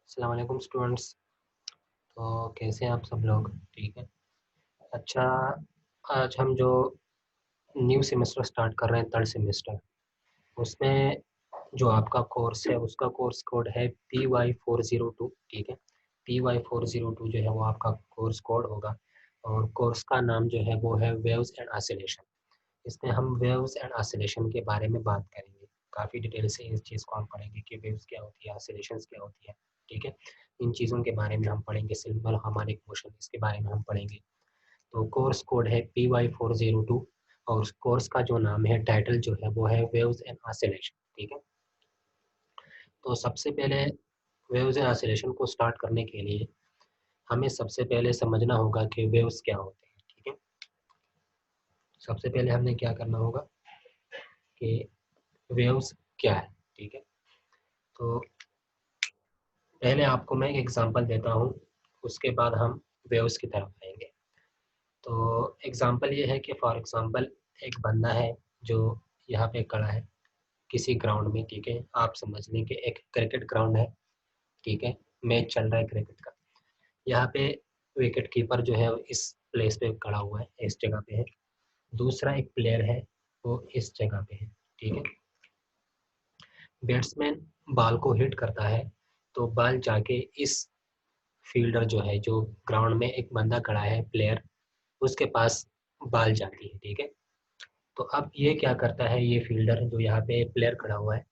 अस्सलाम वालेकुम स्टूडेंट्स। तो कैसे हैं आप सब लोग? ठीक है। अच्छा, आज हम जो न्यू सेमेस्टर स्टार्ट कर रहे हैं, थर्ड सेमेस्टर, उसमें जो आपका कोर्स है उसका कोर्स कोड है PY402। ठीक है। PY402 जो है वो आपका कोर्स कोड होगा और कोर्स का नाम जो है वो है वेव्स एंड ऑसिलेशन। इसमें हम वेव्स एंड ऑसिलेशन के बारे में बात करेंगे। काफ़ी डिटेल से इस चीज़ को हम पढ़ेंगे कि वेव्स क्या होती है, ऑसिलेशंस क्या होती है। ठीक है। इन चीज़ों के बारे में हम पढ़ेंगे। सिंपल हार्मोनिक मोशन, इसके बारे में हम पढ़ेंगे। तो कोर्स कोड है PY402 और उस कोर्स का जो नाम है, टाइटल जो है वो है वेव्स एंड ऑसिलेशन। ठीक है। तो सबसे पहले वेव्स एंड ऑसिलेशन को स्टार्ट करने के लिए हमें सबसे पहले समझना होगा कि वेव्स क्या होते हैं। ठीक है। सबसे पहले हमने क्या करना होगा कि वेव्स क्या है। ठीक है। तो पहले आपको मैं एक एग्जांपल देता हूँ, उसके बाद हम वेव्स की तरफ आएंगे। तो एग्जांपल ये है कि फॉर एग्जांपल एक बंदा है जो यहाँ पे खड़ा है किसी ग्राउंड में। ठीक है। आप समझ लें कि एक क्रिकेट ग्राउंड है। ठीक है। मैच चल रहा है क्रिकेट का। यहाँ पे विकेट कीपर जो है इस प्लेस पे खड़ा हुआ है, इस जगह पे है। दूसरा एक प्लेयर है, वो इस जगह पे है। ठीक है। बैट्समैन बॉल को हिट करता है तो बॉल जाके इस फील्डर जो है, जो ग्राउंड में एक बंदा खड़ा है प्लेयर, उसके पास बॉल जाती है। ठीक है। तो अब ये क्या करता है, ये फील्डर जो यहाँ पे प्लेयर खड़ा हुआ है,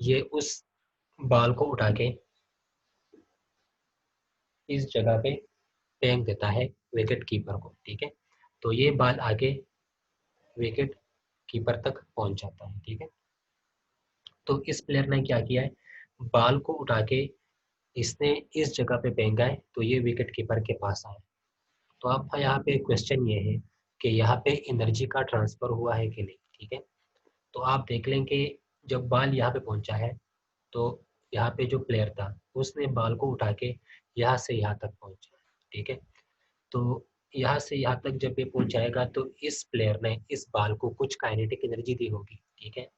ये उस बॉल को उठा के इस जगह पे फेंक देता है विकेट कीपर को। ठीक है। तो ये बॉल आगे विकेट कीपर तक पहुंच जाता है। ठीक है। तो इस प्लेयर ने क्या किया है, बॉल को उठा के इसने इस जगह पे फेंका है तो ये विकेट कीपर के पास आया। तो अब यहाँ पे क्वेश्चन ये है कि यहाँ पे एनर्जी का ट्रांसफर हुआ है कि नहीं। ठीक है। तो आप देख लें कि जब बॉल यहाँ पे पहुंचा है तो यहाँ पे जो प्लेयर था उसने बॉल को उठा के यहाँ से यहाँ तक पहुंचा। ठीक है। तो यहाँ से यहाँ तक जब ये पहुंचाएगा तो इस प्लेयर ने इस बॉल को कुछ काइनेटिक एनर्जी दी होगी। ठीक है।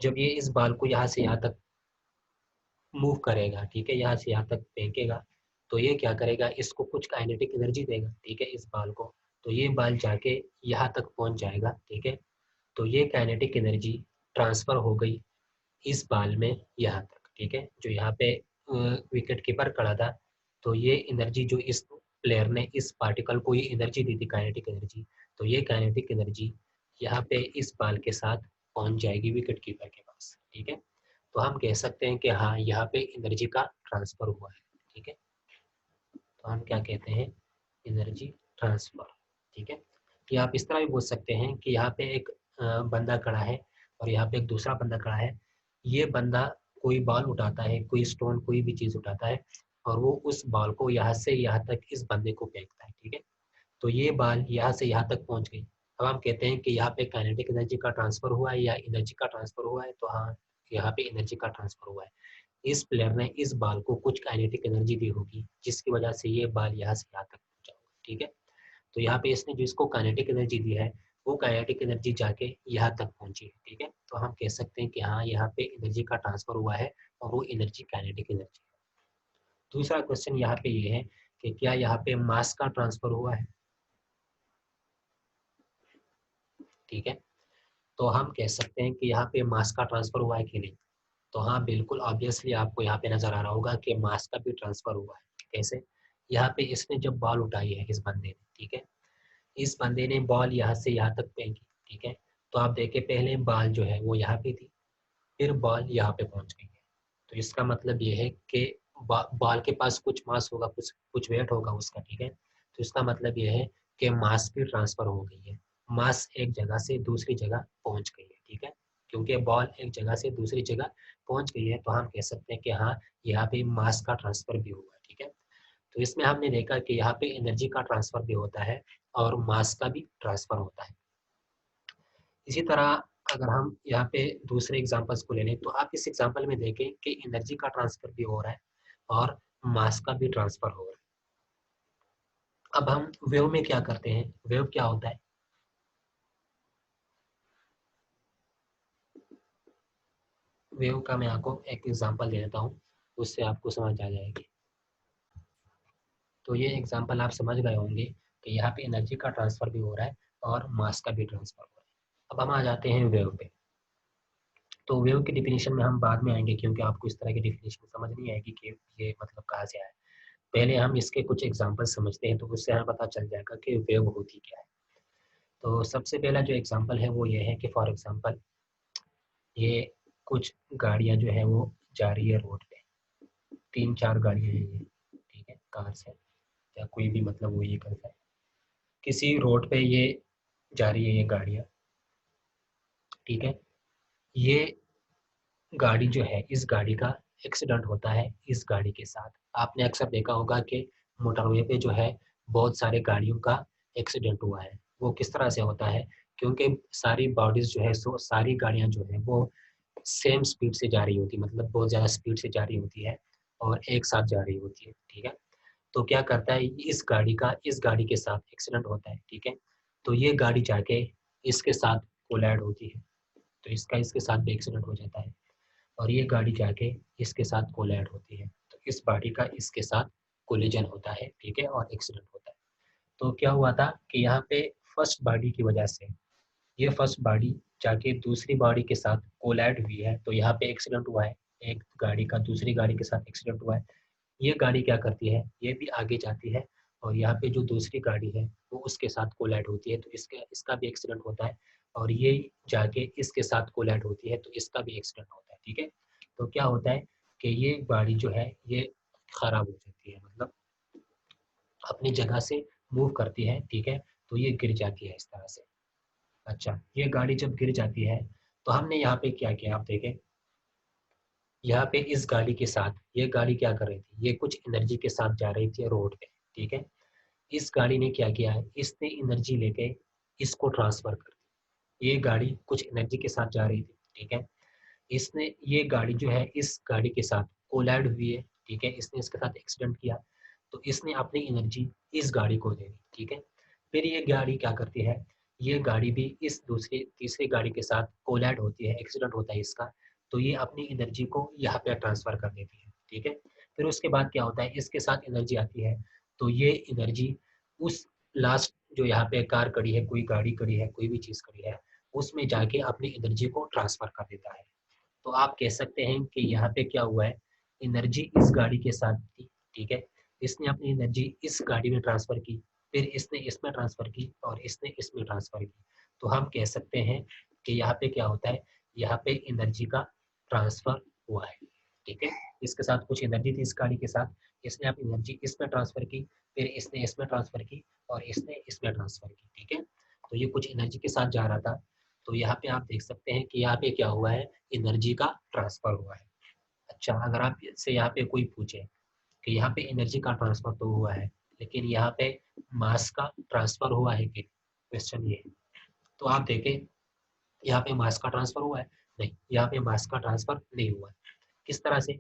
जब ये इस बॉल को यहाँ से यहाँ तक मूव करेगा, ठीक है, यहाँ से यहाँ तक फेंकेगा, तो ये क्या करेगा, इसको कुछ काइनेटिक एनर्जी देगा। ठीक है, इस बॉल को। तो ये बॉल जाके यहाँ तक पहुंच जाएगा। ठीक है। तो ये काइनेटिक एनर्जी ट्रांसफर हो गई इस बॉल में यहाँ तक। ठीक है। जो यहाँ पे विकेट कीपर खड़ा था, तो ये एनर्जी जो इस प्लेयर ने इस पार्टिकल को ये एनर्जी दी थी, काइनेटिक एनर्जी, तो ये काइनेटिक एनर्जी यहाँ पे इस बॉल के साथ पहुंच जाएगी विकेट कीपर के पास। ठीक है। तो हम कह सकते हैं कि हाँ, यहाँ पे एनर्जी का ट्रांसफर हुआ है। ठीक है। तो हम क्या कहते हैं, एनर्जी ट्रांसफर। ठीक है। या आप इस तरह भी बोल सकते हैं कि यहाँ पे एक बंदा खड़ा है और यहाँ पे एक दूसरा बंदा खड़ा है। ये बंदा कोई बॉल उठाता है, कोई स्टोन, कोई भी चीज़ उठाता है और वो उस बॉल को यहाँ से यहाँ तक इस बंदे को फेंकता है। ठीक है। तो ये बॉल यहाँ से यहाँ तक पहुँच गई। अब हम कहते हैं कि यहाँ पे काइनेटिक एनर्जी का ट्रांसफर हुआ है या एनर्जी का ट्रांसफर हुआ है, तो हाँ, यहाँ पे एनर्जी का ट्रांसफर हुआ है। इस प्लेयर ने इस बॉल को कुछ काइनेटिक एनर्जी दी होगी जिसकी वजह से ये बॉल यहाँ से यहाँ तक पहुंचा होगा। ठीक है। तो यहाँ पे इसने जिसको काइनेटिक एनर्जी दी है वो काइनेटिक एनर्जी जाके यहाँ तक पहुंची है। ठीक है। तो हम कह सकते हैं कि हाँ, यहाँ पे एनर्जी का ट्रांसफर हुआ है और वो एनर्जी काइनेटिक एनर्जी है। दूसरा क्वेश्चन यहाँ पे ये है कि क्या यहाँ पे मास का ट्रांसफर हुआ है। ठीक है। तो हम कह सकते हैं कि यहाँ पे मास का ट्रांसफर हुआ है कि नहीं। तो हाँ, बिल्कुल ऑब्वियसली आपको यहाँ पे नजर आ रहा होगा कि मास का भी ट्रांसफर हुआ है। कैसे? यहाँ पे इसने जब बॉल उठाई है इस बंदे ने, ठीक है, इस बंदे ने बॉल यहाँ से यहाँ तक फेंकी। ठीक है। तो आप देखें, पहले बॉल जो है वो यहाँ पे थी, फिर बॉल यहाँ पे पहुंच गई है। तो इसका मतलब ये है कि बॉल के पास कुछ मास होगा, कुछ कुछ वेट होगा उसका। ठीक है। तो इसका मतलब ये है कि मास भी ट्रांसफर हो गई है, मास एक जगह से दूसरी जगह पहुंच गई है। ठीक है। क्योंकि बॉल एक जगह से दूसरी जगह पहुंच गई है तो हम कह सकते हैं कि हाँ, यहाँ पे मास का ट्रांसफर भी हुआ है। ठीक है। तो इसमें हमने देखा कि यहाँ पे एनर्जी का ट्रांसफर भी होता है और मास का भी ट्रांसफर होता है। इसी तरह अगर हम यहाँ पे दूसरे एग्जांपल्स को ले लें तो आप इस एग्जांपल में देखें कि एनर्जी का ट्रांसफर भी हो रहा है और मास का भी ट्रांसफर हो रहा है। अब हम वेव में क्या करते हैं, वेव क्या होता है? वेव का मैं आपको एक एग्जांपल दे देता हूँ। उससे आपको समझ आ जाएगी। तो ये एग्जांपल आप समझ गए होंगे कि यहाँ पे एनर्जी का ट्रांसफर भी हो रहा है और मास का भी ट्रांसफर हो रहा है। अब हम आ जाते हैं वेव पे। तो वेव की डिफिनीशन में हम बाद में आएंगे, क्योंकि आपको इस तरह की डिफिनीशन समझ नहीं आएगी कि ये मतलब कहाँ से आया है। पहले हम इसके कुछ एग्जांपल समझते हैं, तो उससे हमें पता चल जाएगा कि वेव होती क्या है। तो सबसे पहला जो एग्जांपल है वो ये है कि फॉर एग्जांपल ये कुछ गाड़ियाँ जो है वो जा रही है रोड पे, 3-4 गाड़ियाँ हैं ये, ठीक है, कार से या कोई भी मतलब वो ये करता है, किसी रोड पे ये जा रही है ये गाड़ियाँ, ठीक है। ये गाड़ी जो है, इस गाड़ी का एक्सीडेंट होता है इस गाड़ी के साथ। आपने अक्सर देखा होगा कि मोटरवे पे जो है बहुत सारे गाड़ियों का एक्सीडेंट हुआ है। वो किस तरह से होता है, क्योंकि सारी बॉडीज जो है, सो सारी गाड़ियाँ जो है वो सेम स्पीड से जा रही होती है, मतलब बहुत ज़्यादा स्पीड से जा रही होती है और एक साथ जा रही होती है, ठीक है। तो क्या करता है, इस गाड़ी का इस गाड़ी के साथ एक्सीडेंट होता है, ठीक है। तो ये गाड़ी जाके इसके साथ कोलाइड होती है, तो इसका इसके साथ भी एक्सीडेंट हो जाता है और ये गाड़ी जाके इसके साथ कोलाइड होती है, तो इस बॉडी का इसके साथ कोलिजन होता है, ठीक है, और एक्सीडेंट होता है। तो क्या हुआ था कि यहाँ पे फर्स्ट बॉडी की वजह से ये फर्स्ट बॉडी जाके दूसरी बॉडी के साथ कोलाइड हुई है, तो यहाँ पे एक्सीडेंट हुआ है, एक गाड़ी का दूसरी गाड़ी के साथ एक्सीडेंट हुआ है। ये गाड़ी क्या करती है, ये भी आगे जाती है और यहाँ पे जो दूसरी गाड़ी है वो उसके साथ कोलाइड होती है, तो इसका भी एक्सीडेंट होता है और ये जाके इसके साथ कोलाइड होती है, तो इसका भी एक्सीडेंट होता है, ठीक है। तो क्या होता है कि ये गाड़ी जो है ये खराब हो जाती है, मतलब अपनी जगह से मूव करती है, ठीक है। तो ये गिर जाती है इस तरह से। अच्छा, ये गाड़ी जब गिर जाती है तो हमने यहाँ पे क्या किया, आप देखें, यहाँ पे इस गाड़ी के साथ ये गाड़ी क्या कर रही थी, ये कुछ एनर्जी के साथ जा रही थी रोड पे, ठीक है। इस गाड़ी ने क्या किया है, इसने एनर्जी लेके इसको ट्रांसफर कर दी। ये गाड़ी कुछ एनर्जी के साथ जा रही थी, ठीक है। इसने ये गाड़ी जो है इस गाड़ी के साथ कोलाइड हुई है, ठीक है, इसने इसके साथ एक्सीडेंट किया, तो इसने अपनी एनर्जी इस गाड़ी को दे दी, ठीक है। फिर ये गाड़ी क्या करती है, ये गाड़ी भी इस दूसरी तीसरी गाड़ी के साथ कोलाइड होती है, एक्सीडेंट होता है इसका, तो ये अपनी एनर्जी को यहाँ पे ट्रांसफर कर देती है, ठीक है। फिर उसके बाद क्या होता है, इसके साथ एनर्जी आती है, तो ये एनर्जी उस लास्ट जो यहाँ पे कार खड़ी है, कोई गाड़ी खड़ी है, कोई भी चीज़ खड़ी है, उसमें जाके अपनी एनर्जी को ट्रांसफर कर देता है। तो आप कह सकते हैं कि यहाँ पे क्या हुआ है, एनर्जी इस गाड़ी के साथ थी, ठीक है, इसने अपनी एनर्जी इस गाड़ी में ट्रांसफर की, फिर इसने इसमें ट्रांसफर की और इसने इसमें ट्रांसफर की। तो हम कह सकते हैं कि यहाँ पे क्या होता है, यहाँ पे एनर्जी का ट्रांसफर हुआ है, ठीक है। इसके साथ कुछ एनर्जी थी इस गाड़ी के साथ, इसने अपनी एनर्जी इसमें ट्रांसफर की, फिर इसने इसमें ट्रांसफर की और इसने इसमें ट्रांसफर की, ठीक है। तो ये कुछ एनर्जी के साथ जा रहा था, तो यहाँ पे आप देख सकते हैं कि यहाँ पे क्या हुआ है, एनर्जी का ट्रांसफर हुआ है। अच्छा, अगर आप से यहाँ पे कोई पूछे कि यहाँ पे एनर्जी का ट्रांसफर तो हुआ है, लेकिन यहाँ पे मास का ट्रांसफर हुआ है कि, क्वेश्चन ये है। तो आप देखें, यहाँ पे मास का ट्रांसफर हुआ है, नहीं, यहाँ पे मास का ट्रांसफर नहीं हुआ है। किस तरह से,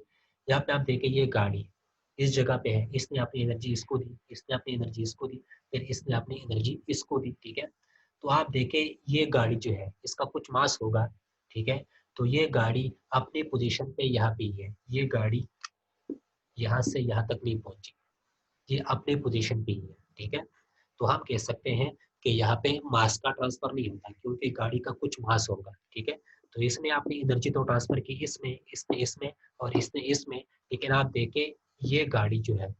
यहाँ पे आप देखें, ये गाड़ी इस जगह पे है, इसने अपनी एनर्जी इसको दी, इसने अपनी एनर्जी इसको दी, फिर इसने अपनी एनर्जी इसको दी, ठीक है। तो आप देखें, ये गाड़ी जो है इसका कुछ मास होगा, ठीक है। तो ये गाड़ी अपनी पोजीशन पे यहाँ पे ही है, ये गाड़ी यहाँ से यहाँ तक नहीं पहुंची, ये अपने पोजीशन पे ही है, ठीक है। तो हम कह सकते हैं कि यहाँ पे मास का ट्रांसफर नहीं होता, क्योंकि गाड़ी का कुछ मास होगा, ठीक है। तो इसने अपनी एनर्जी तो ट्रांसफर की इसमें, इसने इसमें और इसने इसमें, लेकिन आप देखें ये गाड़ी जो है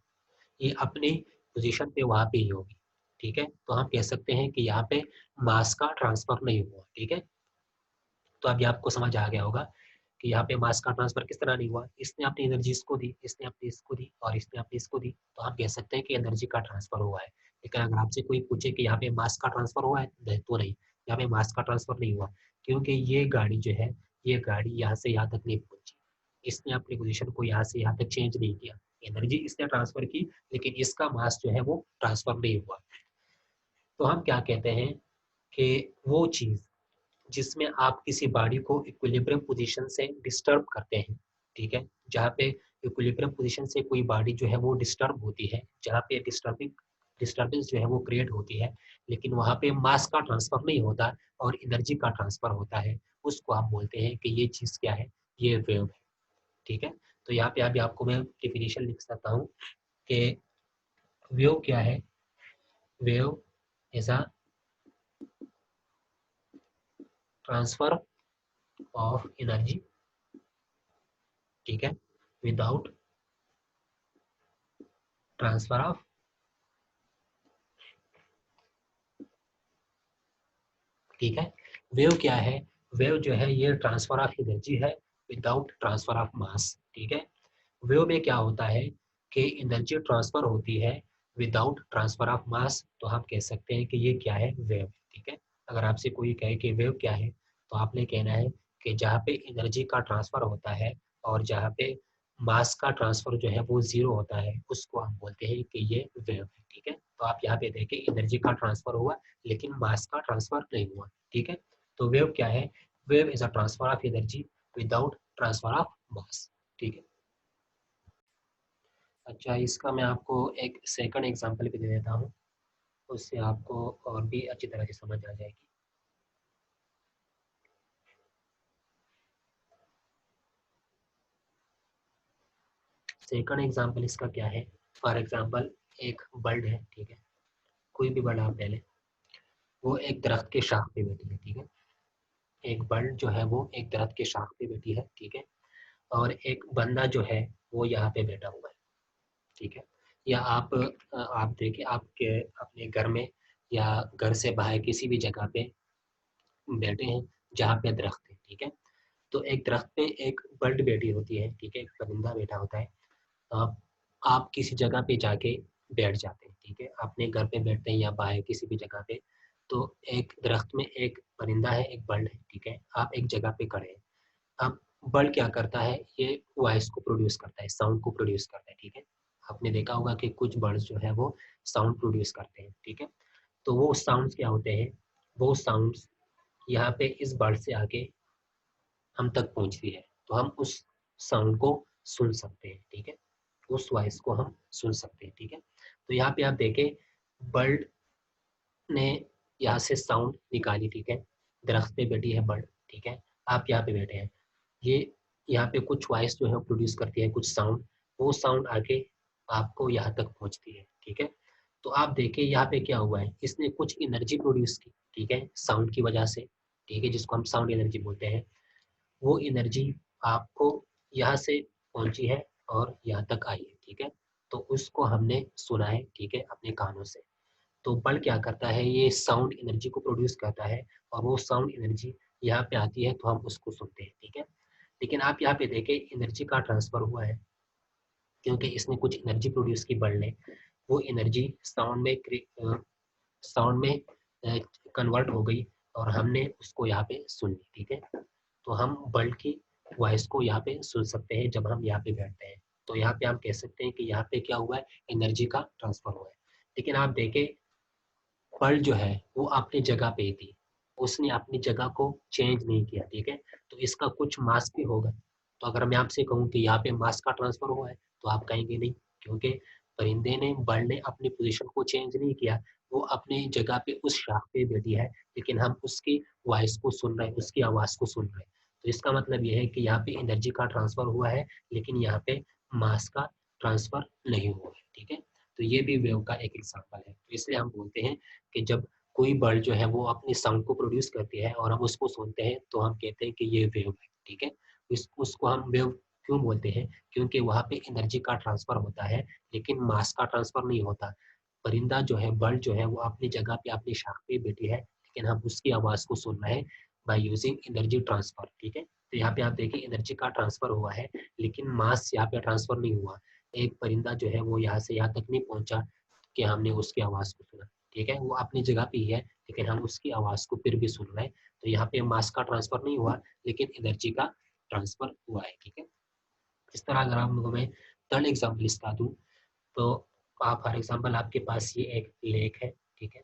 ये अपनी पोजीशन पे वहाँ पे ही होगी, ठीक है। तो हम कह सकते हैं कि यहाँ पे मास का ट्रांसफर नहीं हुआ, ठीक है। तो अभी आपको समझ आ गया होगा कि यहाँ पे मास का ट्रांसफर किस तरह नहीं हुआ, इसने अपनी एनर्जी इसको दी, इसने अपनी इसको दी और इसने अपनी इसको दी, तो हम कह सकते हैं कि एनर्जी का ट्रांसफर हुआ है। लेकिन अगर आपसे कोई पूछे कि यहाँ पे मास का ट्रांसफर हुआ है, तो नहीं, यहाँ पे मास का ट्रांसफर नहीं हुआ, क्योंकि ये गाड़ी जो है, ये गाड़ी यहाँ से यहाँ तक नहीं पहुंची, इसने अपनी पोजीशन को यहाँ से यहाँ तक चेंज नहीं किया, एनर्जी इसने ट्रांसफर की, लेकिन इसका मास जो है वो ट्रांसफर नहीं हुआ। तो हम क्या कहते हैं कि वो चीज़ जिसमें आप किसी बॉडी को इक्विलिब्रियम पोजीशन से डिस्टर्ब करते हैं, ठीक है, जहाँ पे इक्विलिब्रियम पोजीशन से कोई बॉडी जो है वो डिस्टर्ब होती है, जहाँ पे डिस्टर्बेंस जो है वो क्रिएट होती है, लेकिन वहाँ पे मास का ट्रांसफर नहीं होता और एनर्जी का ट्रांसफर होता है, उसको हम बोलते हैं कि ये चीज़ क्या है, ये वेव है, ठीक है। तो यहाँ पे अभी आपको मैं डिफिनीशन लिख सकता हूँ कि वेव क्या है। Wave is a transfer of energy, ठीक है, विदाउट ट्रांसफर ऑफ, ठीक है। वेव क्या है? वेव जो है ये ट्रांसफर ऑफ एनर्जी है विदाउट ट्रांसफर ऑफ मास, ठीक है। वेव में क्या होता है कि एनर्जी ट्रांसफर होती है विदाउट ट्रांसफर ऑफ मास, तो हम कह सकते हैं कि ये क्या है? वेव, ठीक है। अगर आपसे कोई कहे कि वेव क्या है, तो आपने कहना है कि जहाँ पे एनर्जी का ट्रांसफर होता है और जहाँ पे मास का ट्रांसफर जो है वो जीरो होता है, उसको हम बोलते हैं कि ये वेव है, ठीक है। तो आप यहाँ पे देखें एनर्जी का ट्रांसफर हुआ लेकिन मास का ट्रांसफर नहीं हुआ, ठीक है। तो वेव क्या है? Wave is a transfer of energy without transfer of mass, ठीक है। अच्छा, इसका मैं आपको एक सेकंड एग्जांपल भी दे देता हूँ, उससे आपको और भी अच्छी तरह से समझ आ जाएगी। सेकंड एग्जांपल इसका क्या है? फॉर एग्जांपल एक बर्ड है, ठीक है, कोई भी बर्ड आप ले लें, वो एक दरख्त के शाख पे बैठी है, ठीक है। एक बर्ड जो है वो एक दरख्त के शाख पे बैठी है, ठीक है, और एक बंदा जो है वो यहाँ पे बैठा हुआ है, ठीक है। या आप देखिए आपके अपने घर में या घर से बाहर किसी भी जगह पे बैठे हैं जहाँ पे दरख्त है, ठीक है। तो एक दरख्त पे एक बर्ड बैठी होती है, ठीक है, एक परिंदा बैठा होता है। आप आप किसी जगह पे जाके बैठ जाते हैं, ठीक है, अपने घर पे बैठते हैं या बाहर किसी भी जगह पे। तो एक दरख्त में एक परिंदा है, एक बर्ड है, ठीक है, आप एक जगह पे खड़े हैं। अब बर्ड क्या करता है? ये वॉइस को प्रोड्यूस करता है, साउंड को प्रोड्यूस करता है, ठीक है। आपने देखा होगा कि कुछ बर्ड्स जो है वो साउंड प्रोड्यूस करते हैं, ठीक है। तो वो साउंड्स क्या होते हैं? वो साउंड्स यहाँ पे इस बर्ड से आके हम तक पहुंचती है, तो हम उस साउंड को सुन सकते हैं, ठीक है, उस वॉइस को हम सुन सकते हैं, ठीक है। तो यहाँ पे आप देखें बर्ड ने यहाँ से साउंड निकाली, ठीक है, दरख्त पे बैठी है बर्ड, ठीक है, आप यहाँ पे बैठे हैं, ये यहाँ पे कुछ वॉइस जो है प्रोड्यूस करती है, कुछ साउंड, वो साउंड आके आपको यहाँ तक पहुँचती है, ठीक है। तो आप देखिए यहाँ पे क्या हुआ है, इसने कुछ एनर्जी प्रोड्यूस की, ठीक है, साउंड की वजह से, ठीक है, जिसको हम साउंड एनर्जी बोलते हैं। वो एनर्जी आपको यहाँ से पहुंची है और यहाँ तक आई है, ठीक है। तो उसको हमने सुना है, ठीक है, अपने कानों से। तो बल क्या करता है? ये साउंड एनर्जी को प्रोड्यूस करता है और वो साउंड एनर्जी यहाँ पे आती है तो हम उसको सुनते हैं, ठीक है। लेकिन आप यहाँ पे देखें एनर्जी का ट्रांसफर हुआ है क्योंकि इसने कुछ एनर्जी प्रोड्यूस की बल ने, वो एनर्जी साउंड में कन्वर्ट हो गई और हमने उसको यहाँ पे सुन ली, ठीक है। तो हम बर्ड की वॉइस को यहाँ पे सुन सकते हैं जब हम यहाँ पे बैठते हैं। तो यहाँ पे हम कह सकते हैं कि यहाँ पे क्या हुआ है? एनर्जी का ट्रांसफर हुआ है। लेकिन आप देखें बर्ड जो है वो अपनी जगह पे ही थी, उसने अपनी जगह को चेंज नहीं किया, ठीक है। तो इसका कुछ मास भी होगा। तो अगर मैं आपसे कहूँ कि यहाँ पे मास का ट्रांसफर हुआ है, तो आप कहेंगे नहीं, क्योंकि परिंदे ने बर्ड ने अपनी पोजीशन को चेंज नहीं किया, वो अपनी जगह पे उस शाख पे बैठी है, लेकिन हम उसकी वॉइस को सुन रहे हैं, उसकी आवाज़ को सुन रहे हैं। तो इसका मतलब ये है कि यहाँ पे एनर्जी का ट्रांसफर हुआ है लेकिन यहाँ पे मास का ट्रांसफर नहीं हुआ है, ठीक है। तो ये भी वेव का एक एग्जाम्पल है। तो इसलिए हम बोलते हैं कि जब कोई बर्ड जो है वो अपनी साउंड को प्रोड्यूस करती है और हम उसको सुनते हैं तो हम कहते हैं कि ये वेव है, ठीक है। उसको हम वेव क्यों बोलते हैं? क्योंकि वहाँ पे एनर्जी का ट्रांसफर होता है लेकिन मास का ट्रांसफर नहीं होता। परिंदा जो है, बर्ड जो है वो अपनी जगह पे अपनी शाख पे बैठी है लेकिन हम उसकी आवाज़ को सुन रहे हैं बाय यूजिंग एनर्जी ट्रांसफर, ठीक है। तो यहाँ पे आप देखिए एनर्जी का ट्रांसफर हुआ है लेकिन मास यहाँ पे ट्रांसफर नहीं हुआ। एक परिंदा जो है वो यहाँ से यहाँ तक नहीं पहुंचा कि हमने उसकी आवाज़ को सुना, ठीक है, वो अपनी जगह पे ही है लेकिन हम उसकी आवाज़ को फिर भी सुन रहे हैं। तो यहाँ पे मास का ट्रांसफर नहीं हुआ लेकिन एनर्जी का ट्रांसफर हुआ है, ठीक है। इस तरह अगर आप लोगों में थर्ड एग्जाम्पल इसका दूँ, तो आप फॉर एग्जाम्पल आपके पास ये एक लेक है, ठीक है,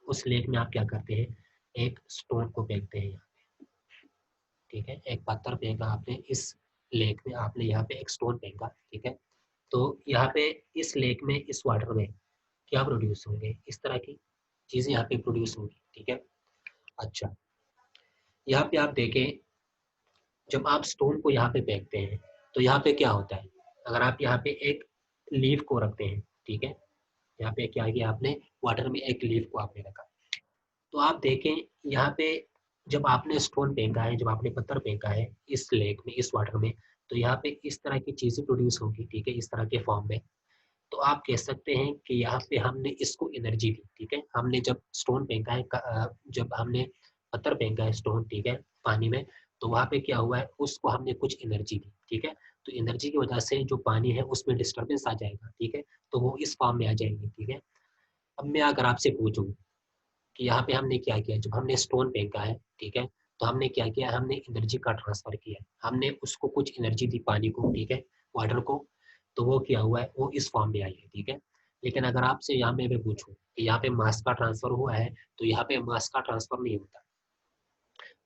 उस लेक में आप क्या करते हैं? एक स्टोन को फेंकते हैं यहाँ, ठीक है, एक पत्थर फेंका आपने इस लेक में, आपने यहाँ पे एक स्टोन फेंका, ठीक है। तो यहाँ पे इस लेक में, इस वाटर में क्या प्रोड्यूस होंगे? इस तरह की चीज़ें यहाँ पे प्रोड्यूस होंगी, ठीक है। अच्छा, यहाँ पे आप देखें जब आप स्टोन को यहाँ पे फेंकते हैं तो यहाँ पे क्या होता है, अगर आप यहाँ पे एक लीफ को रखते हैं, ठीक है, यहाँ पे क्या किया आपने, वाटर में एक लीफ को आपने रखा, तो आप देखें यहाँ पे जब आपने स्टोन फेंका है, जब आपने पत्थर फेंका है इस लेक में, इस वाटर में, तो यहाँ पे इस तरह की चीजें प्रोड्यूस होगी, ठीक है, इस तरह के फॉर्म में। तो आप कह सकते हैं कि यहाँ पे हमने इसको एनर्जी दी, ठीक है, हमने जब स्टोन फेंका है, जब हमने पत्थर फेंका है स्टोन, ठीक है, पानी में, तो वहाँ पे क्या हुआ है, उसको हमने कुछ एनर्जी दी, ठीक है। तो एनर्जी की वजह से जो पानी है उसमें डिस्टर्बेंस आ जाएगा, ठीक है, तो वो इस फॉर्म में आ जाएगी, ठीक है। अब मैं अगर आपसे पूछूं कि यहाँ पे हमने क्या किया, जब हमने स्टोन फेंका है, ठीक है, तो हमने क्या किया, हमने एनर्जी का ट्रांसफर किया, हमने उसको कुछ एनर्जी दी पानी को, ठीक है, वाटर को, तो वो क्या हुआ है, वो इस फॉर्म में आई है, ठीक है। लेकिन अगर आपसे यहाँ में मैं पूछूं कि यहाँ पे मास का ट्रांसफर हुआ है, तो यहाँ पे मास का ट्रांसफर नहीं होता।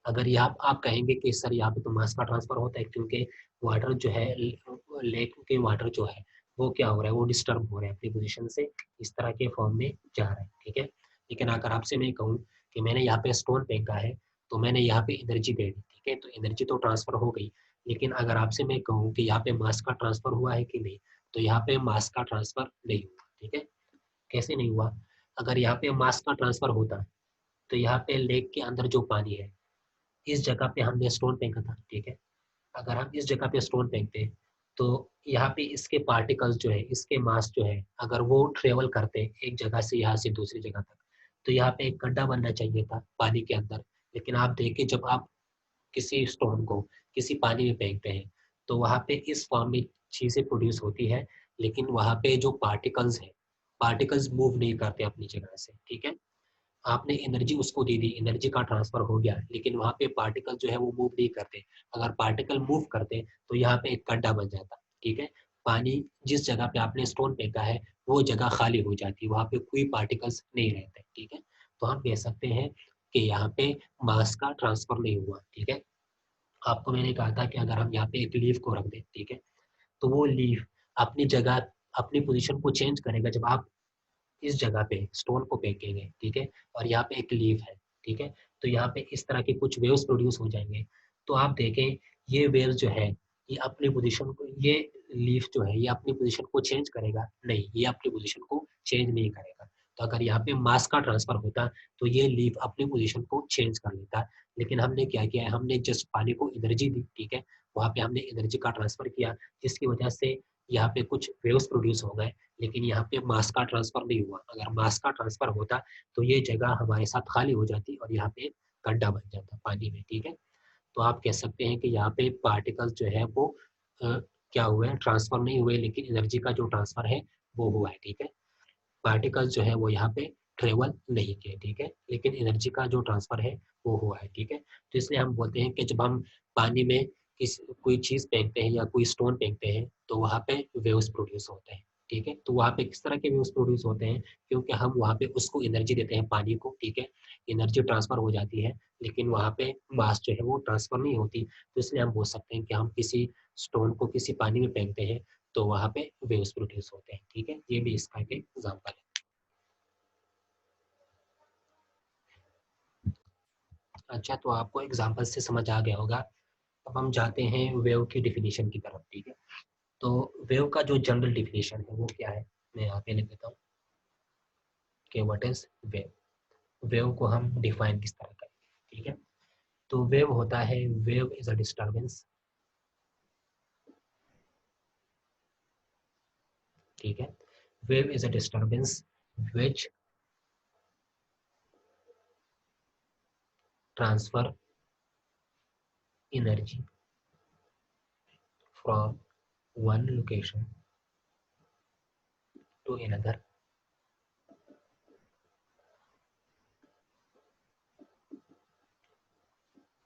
अगर यहाँ आप कहेंगे कि सर यहाँ पे तो मास का ट्रांसफर होता है, क्योंकि वाटर जो है, लेक के वाटर जो है वो क्या हो रहा है, वो डिस्टर्ब हो रहा है अपनी पोजीशन से, इस तरह के फॉर्म में जा रहा है, ठीक है। लेकिन अगर आपसे मैं कहूँ कि मैंने यहाँ पे स्टोन फेंका है, तो मैंने यहाँ पे एनर्जी दे दी, ठीक है, तो एनर्जी तो ट्रांसफर हो गई। लेकिन अगर आपसे मैं कहूँ कि यहाँ पे मास का ट्रांसफर हुआ है कि नहीं, तो यहाँ पे मास का ट्रांसफर नहीं हुआ, ठीक है। कैसे नहीं हुआ, अगर यहाँ पे मास का ट्रांसफर होता तो यहाँ पे लेक के अंदर जो पानी है, इस जगह पे हमने स्टोन फेंका था, ठीक है, अगर हम इस जगह पे स्टोन फेंकते हैं, तो यहाँ पे इसके पार्टिकल्स जो है, इसके मास जो है, अगर वो ट्रेवल करते एक जगह से यहाँ से दूसरी जगह तक, तो यहाँ पे एक गड्ढा बनना चाहिए था पानी के अंदर। लेकिन आप देखिए जब आप किसी स्टोन को किसी पानी में फेंकते हैं, तो वहाँ पे इस फॉर्म में चीजें प्रोड्यूस होती है, लेकिन वहाँ पे जो पार्टिकल्स है, पार्टिकल्स मूव नहीं करते अपनी जगह से, ठीक है। आपने एनर्जी उसको दे दी, एनर्जी का ट्रांसफर हो गया, लेकिन वहाँ पे पार्टिकल जो है वो मूव नहीं करते। अगर पार्टिकल मूव करते तो यहाँ पे एक गड्ढा बन जाता, ठीक है। पानी जिस जगह पे आपने स्टोन फेंका है वो जगह खाली हो जाती, वहाँ पे कोई पार्टिकल्स नहीं रहते, ठीक है। तो हम कह सकते हैं कि यहाँ पे मास का ट्रांसफर नहीं हुआ, ठीक है। आपको मैंने कहा था कि अगर हम यहाँ पे एक लीफ को रख दें, ठीक है, तो वो लीफ अपनी जगह, अपनी पोजीशन को चेंज करेगा जब आप इस जगह पे स्टोन को फेंकेंगे, ठीक है, और यहाँ पे एक लीफ है, ठीक है, तो यहाँ पे इस तरह के कुछ वेव्स प्रोड्यूस हो जाएंगे। तो आप देखें ये वेव्स जो है, ये अपनी पोजीशन को, ये लीफ जो है ये अपनी पोजीशन को चेंज करेगा नहीं, ये अपनी पोजीशन को चेंज नहीं करेगा। तो अगर यहाँ पे मास का ट्रांसफर होता तो ये लीफ अपनी पोजीशन को चेंज कर लेता। लेकिन हमने क्या किया है, हमने जस्ट पानी को एनर्जी दी, ठीक है, वहाँ पे हमने एनर्जी का ट्रांसफर किया, जिसकी वजह से यहाँ पे कुछ वेव्स प्रोड्यूस हो गए, लेकिन यहाँ पे मास का ट्रांसफर नहीं हुआ। अगर मास का ट्रांसफर होता तो ये जगह हमारे साथ खाली हो जाती और यहाँ पे गड्ढा बन जाता पानी में, ठीक है। तो आप कह सकते हैं कि यहाँ पे पार्टिकल्स जो है वो क्या हुए हैं, ट्रांसफर नहीं हुए, लेकिन एनर्जी का जो ट्रांसफर है वो हुआ है, ठीक है। पार्टिकल्स जो है वो यहाँ पे ट्रेवल नहीं किए, ठीक है, लेकिन एनर्जी का जो ट्रांसफर है वो हुआ है, ठीक है। तो इसलिए हम बोलते हैं कि जब हम पानी में कोई चीज फेंकते हैं या कोई स्टोन फेंकते हैं, तो वहाँ पे वेव्स प्रोड्यूस होते हैं, ठीक है। तो वहाँ पे किस तरह के वेव्स प्रोड्यूस होते हैं, क्योंकि हम वहाँ पे उसको एनर्जी देते हैं पानी को, ठीक है, एनर्जी ट्रांसफर हो जाती है, लेकिन वहाँ पे मास जो है वो ट्रांसफर नहीं होती। तो इसलिए हम बोल सकते हैं कि हम किसी स्टोन को किसी पानी में फेंकते हैं तो वहाँ पे वेव्स प्रोड्यूस होते हैं, ठीक है। ये भी इसका एक एग्जाम्पल है। अच्छा, तो आपको एग्जाम्पल से समझ आ गया होगा। अब हम जाते हैं वेव की डिफिनीशन की तरफ, ठीक है। तो वेव का जो जनरल डिफिनीशन है वो क्या है, मैं यहाँ पे लिख देता हूँ कि व्हाट इज वेव। वेव को हम डिफाइन किस तरह करें, ठीक है। तो वेव होता है, वेव इज अ डिस्टर्बेंस, ठीक है। Wave is a disturbance which transfer energy from one location to another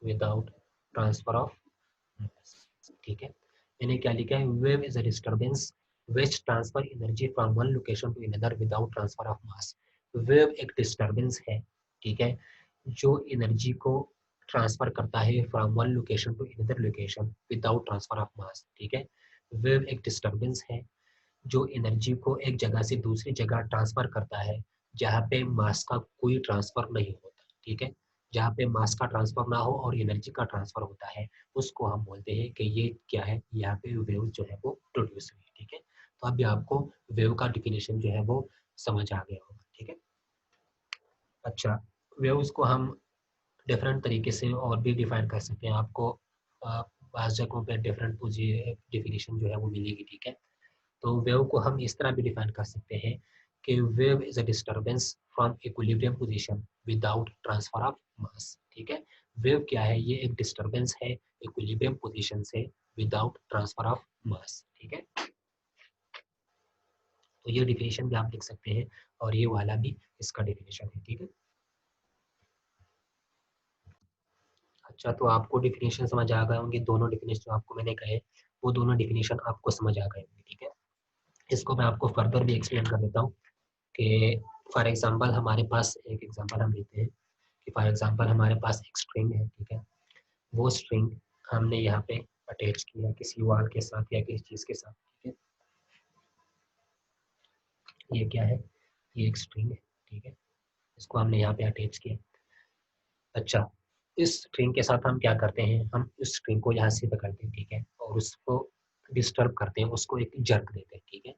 without transfer of, ठीक है। मैंने क्या लिखा है, wave is a disturbance which transfer energy from one location to another without transfer of mass. Wave एक disturbance है, ठीक है, जो एनर्जी को ट्रांसफर करता है from one location to another location without transfer of mass, ठीक है। वेव एक डिस्टर्बेंस है जो एनर्जी को एक जगह से दूसरी जगह ट्रांसफर करता है, जहाँ पे मास का कोई ट्रांसफर नहीं होता, ठीक है, जहाँ पे मास का ट्रांसफर ना हो और एनर्जी का ट्रांसफर होता है, उसको हम बोलते हैं कि ये क्या है, यहाँ पे वेव जो है वो प्रोड्यूस हुई। ठीक है, तो अभी आपको वेव का डेफिनेशन जो है वो समझ आ गया होगा। ठीक है, अच्छा, वेव्स को हम डिफरेंट तरीके से और भी डिफाइन कर सकते हैं। आपको बाज़ जगहों पे डिफरेंट डेफिनेशन जो है वो मिलेगी। ठीक है, तो वेव को हम इस तरह भी डिफाइन कर सकते हैं कि wave is a disturbance from equilibrium position without transfer of mass. ठीक है, वेव क्या है, ये एक डिस्टर्बेंस है इक्विलिब्रियम पोजीशन से विदाउट ट्रांसफर ऑफ मास। ठीक है, तो ये डिफिनेशन भी आप लिख सकते हैं और ये वाला भी इसका डिफिनेशन है। ठीक है, अच्छा, तो आपको डिफिनेशन समझ आ गए होंगे, दोनों डिफिनेशन जो आपको मैंने कहे वो दोनों डिफिनेशन आपको समझ आ गए होंगे। ठीक है, इसको मैं आपको फर्दर भी एक्सप्लेन कर देता हूँ कि फॉर एग्जांपल हमारे पास एक एग्जांपल हम लेते हैं कि फॉर एग्जांपल हमारे पास एक स्ट्रिंग है। ठीक है, वो स्ट्रिंग हमने यहाँ पे अटैच किया किसी वॉल के साथ या किसी चीज़ के साथ। ठीक है, ये क्या है, ये एक स्ट्रिंग है। ठीक है, इसको हमने यहाँ पे अटैच किया। अच्छा, इस स्ट्रिंग के साथ हम क्या करते हैं, हम उस स्ट्रिंग को यहाँ से पकड़ते हैं। ठीक है, और उसको डिस्टर्ब करते हैं, उसको एक जर्क देते हैं। ठीक है,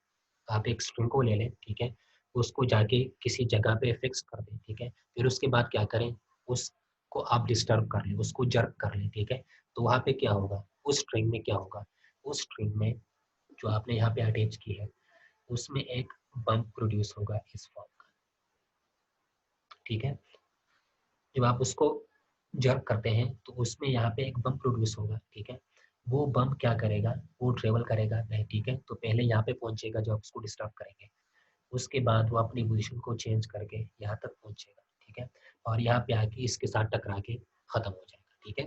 आप एक स्ट्रिंग को ले लें। ठीक है, उसको जाके किसी जगह पे फिक्स कर दें। ठीक है, फिर उसके बाद क्या करें, उसको आप डिस्टर्ब कर लें, उसको जर्क कर लें। ठीक है, तो वहाँ पे क्या होगा, उस स्ट्रिंग में क्या होगा, उस स्ट्रिंग में जो आपने यहाँ पे अटैच की है उसमें एक बम्प प्रोड्यूस होगा इस फॉर्म का। ठीक है, जब आप उसको जर्क करते हैं तो उसमें यहाँ पे एक बम्प प्रोड्यूस होगा। ठीक है, वो बम्प क्या करेगा, वो ट्रेवल करेगा नहीं। ठीक है, तो पहले यहाँ पे पहुंचेगा जब आप उसको डिस्टर्ब करेंगे, उसके बाद वो अपनी पोजीशन को चेंज करके यहाँ तक पहुंचेगा। ठीक है, और यहाँ पे आके इसके साथ टकरा के खत्म हो जाएगा। ठीक है,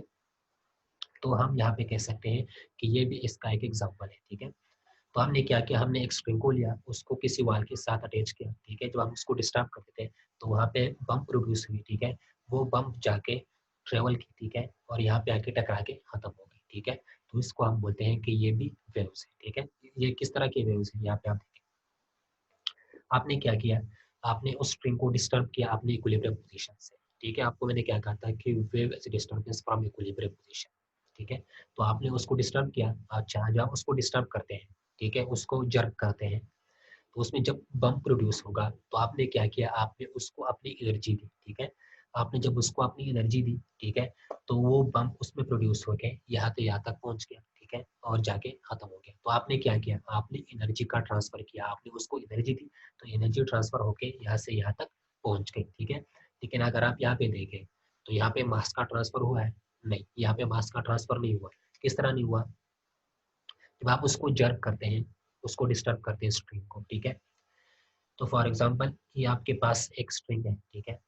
तो हम यहाँ पे कह सकते हैं कि ये भी इसका एक एग्जाम्पल है। ठीक है, तो हमने क्या किया, हमने एक स्ट्रिंग को लिया, उसको किसी वाल के साथ अटैच किया। ठीक है, जब हम उसको डिस्टर्ब करते थे तो वहाँ पे बम्प प्रोड्यूस हुई। ठीक है, वो बम्प जाके ट्रेवल की। ठीक है, और यहाँ पे आके टकरा के खत्म हो गई। ठीक है, तो इसको हम बोलते हैं कि ये भी वेव्स है। ठीक है, ये किस तरह के वेव्स है, यहाँ पे आप देखें, आपने क्या किया, आपने उस स्ट्रिंग को डिस्टर्ब किया अपने इक्विलिब्रियम पोजीशन से। ठीक है, आपको मैंने क्या कहा था कि wave is disturbance from equilibrium position. ठीक है, तो आपने उसको डिस्टर्ब किया। अच्छा, जब उसको डिस्टर्ब करते हैं, ठीक है, उसको जर्क करते हैं, तो उसमें जब बम्प प्रोड्यूस होगा तो आपने क्या किया, आपने उसको अपनी एनर्जी दी। ठीक है, आपने जब उसको अपनी एनर्जी दी, ठीक है, तो वो बम्प उसमें प्रोड्यूस हो गए, यहाँ से यहाँ तक पहुँच गया। ठीक है, और जाके खत्म हो गया। तो आपने क्या किया, आपने एनर्जी का ट्रांसफर किया, आपने उसको एनर्जी दी, तो एनर्जी ट्रांसफर होके यहाँ से यहाँ तक पहुँच गई। ठीक है, लेकिन अगर आप यहाँ पे देखें तो यहाँ पे मास का ट्रांसफर हुआ है, नहीं, यहाँ पे मास का ट्रांसफर नहीं हुआ। किस तरह नहीं हुआ, जब आप उसको जर्क करते हैं, उसको डिस्टर्ब करते हैं स्ट्रिंग को। ठीक है, तो फॉर एग्जांपल ये आपके पास एक स्ट्रिंग है। ठीक है,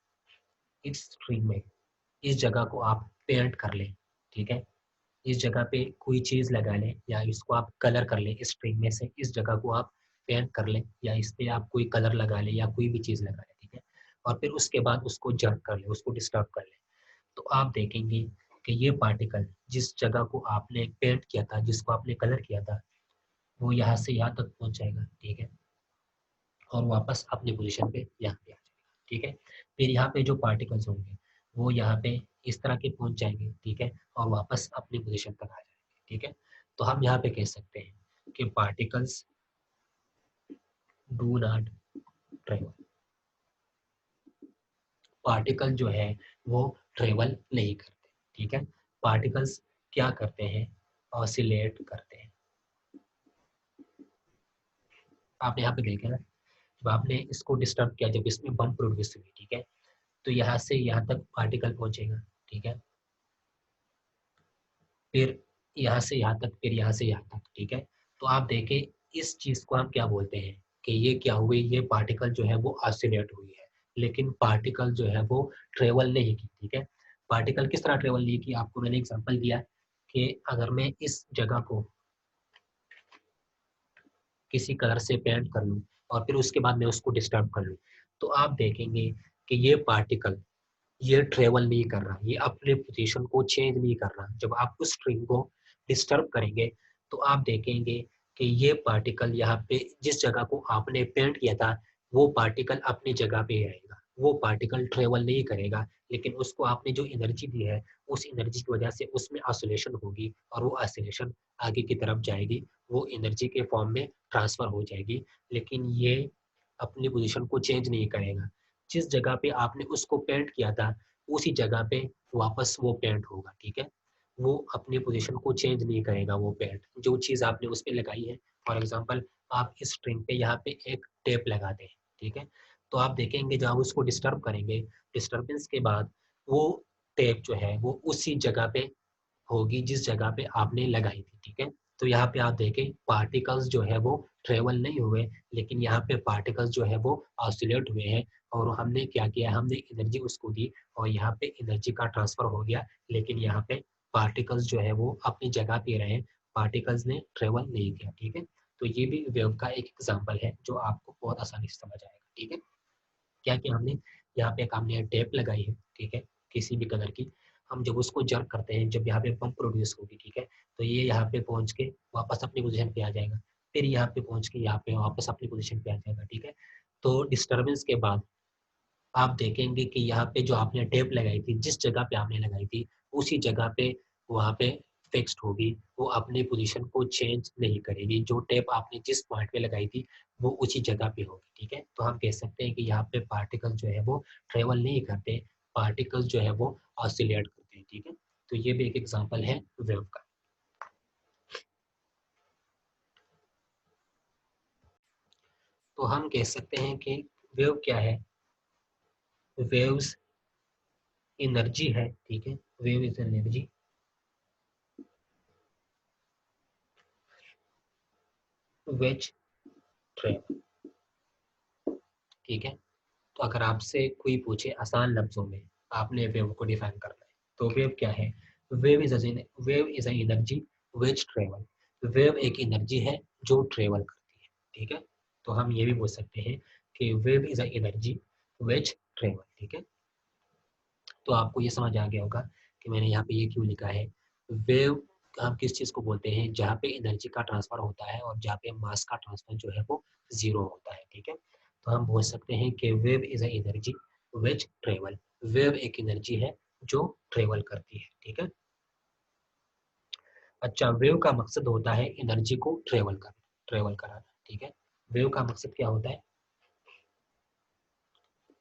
इस स्ट्रिंग में इस जगह को आप पेंट कर लें। ठीक है, इस जगह पे कोई चीज़ लगा लें या इसको आप कलर कर लें, इस स्ट्रिंग में से इस जगह को आप पेंट कर लें या इस पे आप कोई कलर लगा लें या कोई भी चीज़ लगा लें। ठीक है, और फिर उसके बाद उसको जर्क कर लें, उसको डिस्टर्ब कर लें, तो आप देखेंगे कि ये पार्टिकल जिस जगह को आपने पेंट किया था, जिसको आपने कलर किया था, वो यहाँ से यहाँ तक पहुँच जाएगा। ठीक है, और वापस अपनी पोजीशन पे यहाँ पे आ जाएगा। ठीक है, फिर यहाँ पे जो पार्टिकल्स होंगे वो यहाँ पे इस तरह के पहुंच जाएंगे। ठीक है, और वापस अपनी पोजीशन तक आ जाएंगे। ठीक है, तो हम यहाँ पे कह सकते हैं कि particles do not travel, particle जो है वो ट्रेवल नहीं करते। ठीक है, पार्टिकल्स क्या करते हैं, ऑसिलेट करते हैं। आप यहाँ पे देखें ना, जब आपने इसको डिस्टर्ब किया, जब इसमें बम प्रोड्यूस हुई, ठीक है, तो यहाँ से यहाँ तक पार्टिकल पहुंचेगा। ठीक है, फिर यहाँ से यहाँ तक, फिर यहाँ से यहाँ तक। ठीक है, तो आप देखें इस चीज को हम क्या बोलते हैं कि ये क्या हुई, ये पार्टिकल जो है वो ऑसिलेट हुई है, लेकिन पार्टिकल जो है वो ट्रेवल नहीं की। ठीक है, पार्टिकल किस तरह ट्रेवल नहीं की, आपको मैंने एग्जांपल दिया कि अगर मैं इस जगह को किसी कलर से पेंट कर लूँ और फिर उसके बाद मैं उसको डिस्टर्ब कर लूँ, तो आप देखेंगे कि ये पार्टिकल ये ट्रेवल नहीं कर रहा, ये अपने पोजीशन को चेंज नहीं कर रहा। जब आप उस स्ट्रिंग को डिस्टर्ब करेंगे तो आप देखेंगे कि ये पार्टिकल यहाँ पे जिस जगह को आपने पेंट किया था वो पार्टिकल अपनी जगह पे ही रहेगा। वो पार्टिकल ट्रेवल नहीं करेगा, लेकिन उसको आपने जो एनर्जी दी है, उस एनर्जी की वजह से उसमें ऑसिलेशन होगी और वो ऑसिलेशन आगे की तरफ जाएगी, वो एनर्जी के फॉर्म में ट्रांसफ़र हो जाएगी, लेकिन ये अपनी पोज़ीशन को चेंज नहीं करेगा। जिस जगह पे आपने उसको पेंट किया था, उसी जगह पे वापस वो पेंट होगा, ठीक है? वो अपनी पोज़ीशन को चेंज नहीं करेगा वो पेंट, जो चीज़ आपने उस पे लगाई है। फॉर एग्ज़ाम्पल आप इस स्ट्रिंग पे यहाँ पे एक टेप लगाते हैं, ठीक है? तो आप देखेंगे जब आप उसको डिस्टर्ब करेंगे, डिस्टर्बेंस के बाद वो टेप जो है वो उसी जगह पे होगी जिस जगह पे आपने लगाई थी, ठीक है? तो यहाँ पे आप देखें पार्टिकल्स जो है वो ट्रेवल नहीं हुए, लेकिन यहाँ पे पार्टिकल्स जो है वो ऑसिलेट हुए हैं और हमने क्या किया, हमने एनर्जी उसको दी और यहाँ पे एनर्जी का ट्रांसफ़र हो गया, लेकिन यहाँ पे पार्टिकल्स जो है वो अपनी जगह पे रहे, पार्टिकल्स ने ट्रेवल नहीं किया, ठीक है? तो ये भी वेव का एक एग्ज़ाम्पल है जो आपको बहुत आसानी से समझ आएगा, ठीक है? क्या किया हमने, यहाँ पे एक हमने टेप लगाई है, ठीक है? किसी भी कलर की, हम जब उसको जर्क करते हैं, जब यहाँ पे पंप प्रोड्यूस होगी, ठीक है? तो ये यहाँ पे पहुँच के वापस अपनी पोज़ीशन पे आ जाएगा। फिर यहाँ पे पहुँच के यहाँ पे वापस अपनी पोज़ीशन पे आ जाएगा, ठीक है? तो डिस्टर्बेंस के बाद आप देखेंगे कि यहाँ पे जो आपने टेप लगाई थी, जिस जगह पे आपने लगाई थी, उसी जगह पे वहाँ पे फिक्स्ड होगी, वो अपनी पोज़ीशन को चेंज नहीं करेगी। जो टेप आपने जिस पॉइंट पे लगाई थी, वो उसी जगह पे होगी, ठीक है? तो हम कह सकते हैं कि यहाँ पे पार्टिकल जो है वो ट्रैवल नहीं करते, पार्टिकल्स जो है वो ऑसिलेट करते हैं, ठीक है? तो ये भी एक एग्ज़ाम्पल है वेव का। तो हम कह सकते हैं कि वेव क्या है? वेव्स एनर्जी है, ठीक है? Wave is energy which travel, ठीक है? तो अगर आपसे कोई पूछे आसान लफ्ज़ों में, आपने वेव को डिफाइन करना है, तो वेव क्या है? Wave is a energy which travel. Wave एक एनर्जी है जो ट्रैवल करती है, ठीक है? तो हम ये भी बोल सकते हैं कि wave is a energy which travel, ठीक है? तो आपको ये समझ आ गया होगा कि मैंने यहाँ पे ये क्यों लिखा है। वेव हम किस चीज़ को बोलते हैं, जहाँ पे एनर्जी का ट्रांसफ़र होता है और जहाँ पे मास का ट्रांसफ़र जो है वो ज़ीरो होता है, ठीक है? तो हम बोल सकते हैं कि wave is a energy which travel. Wave एक एनर्जी है जो ट्रैवल करती है, ठीक है? अच्छा, वेव का मकसद होता है एनर्जी को ट्रैवल कराना, ठीक है? वेव का मकसद क्या होता है?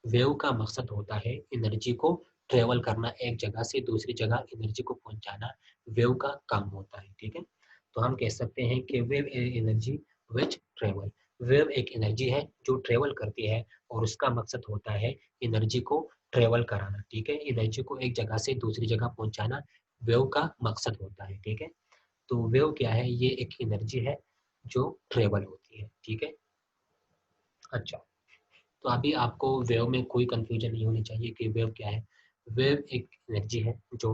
वेव का मकसद होता है एनर्जी को ट्रेवल करना, एक जगह से दूसरी जगह एनर्जी को पहुंचाना वेव का काम होता है, ठीक है? तो हम कह सकते हैं कि wave energy which travel. Wave एक एनर्जी है जो ट्रेवल करती है और उसका मकसद होता है एनर्जी को ट्रेवल कराना, ठीक है? एनर्जी को एक जगह से दूसरी जगह पहुंचाना वेव का मकसद होता है, ठीक है? तो वेव क्या है? ये एक एनर्जी है जो ट्रेवल होती है, ठीक है? अच्छा, तो अभी आपको वेव में कोई कंफ्यूजन नहीं होनी चाहिए कि वेव क्या है। वेव एक एनर्जी है जो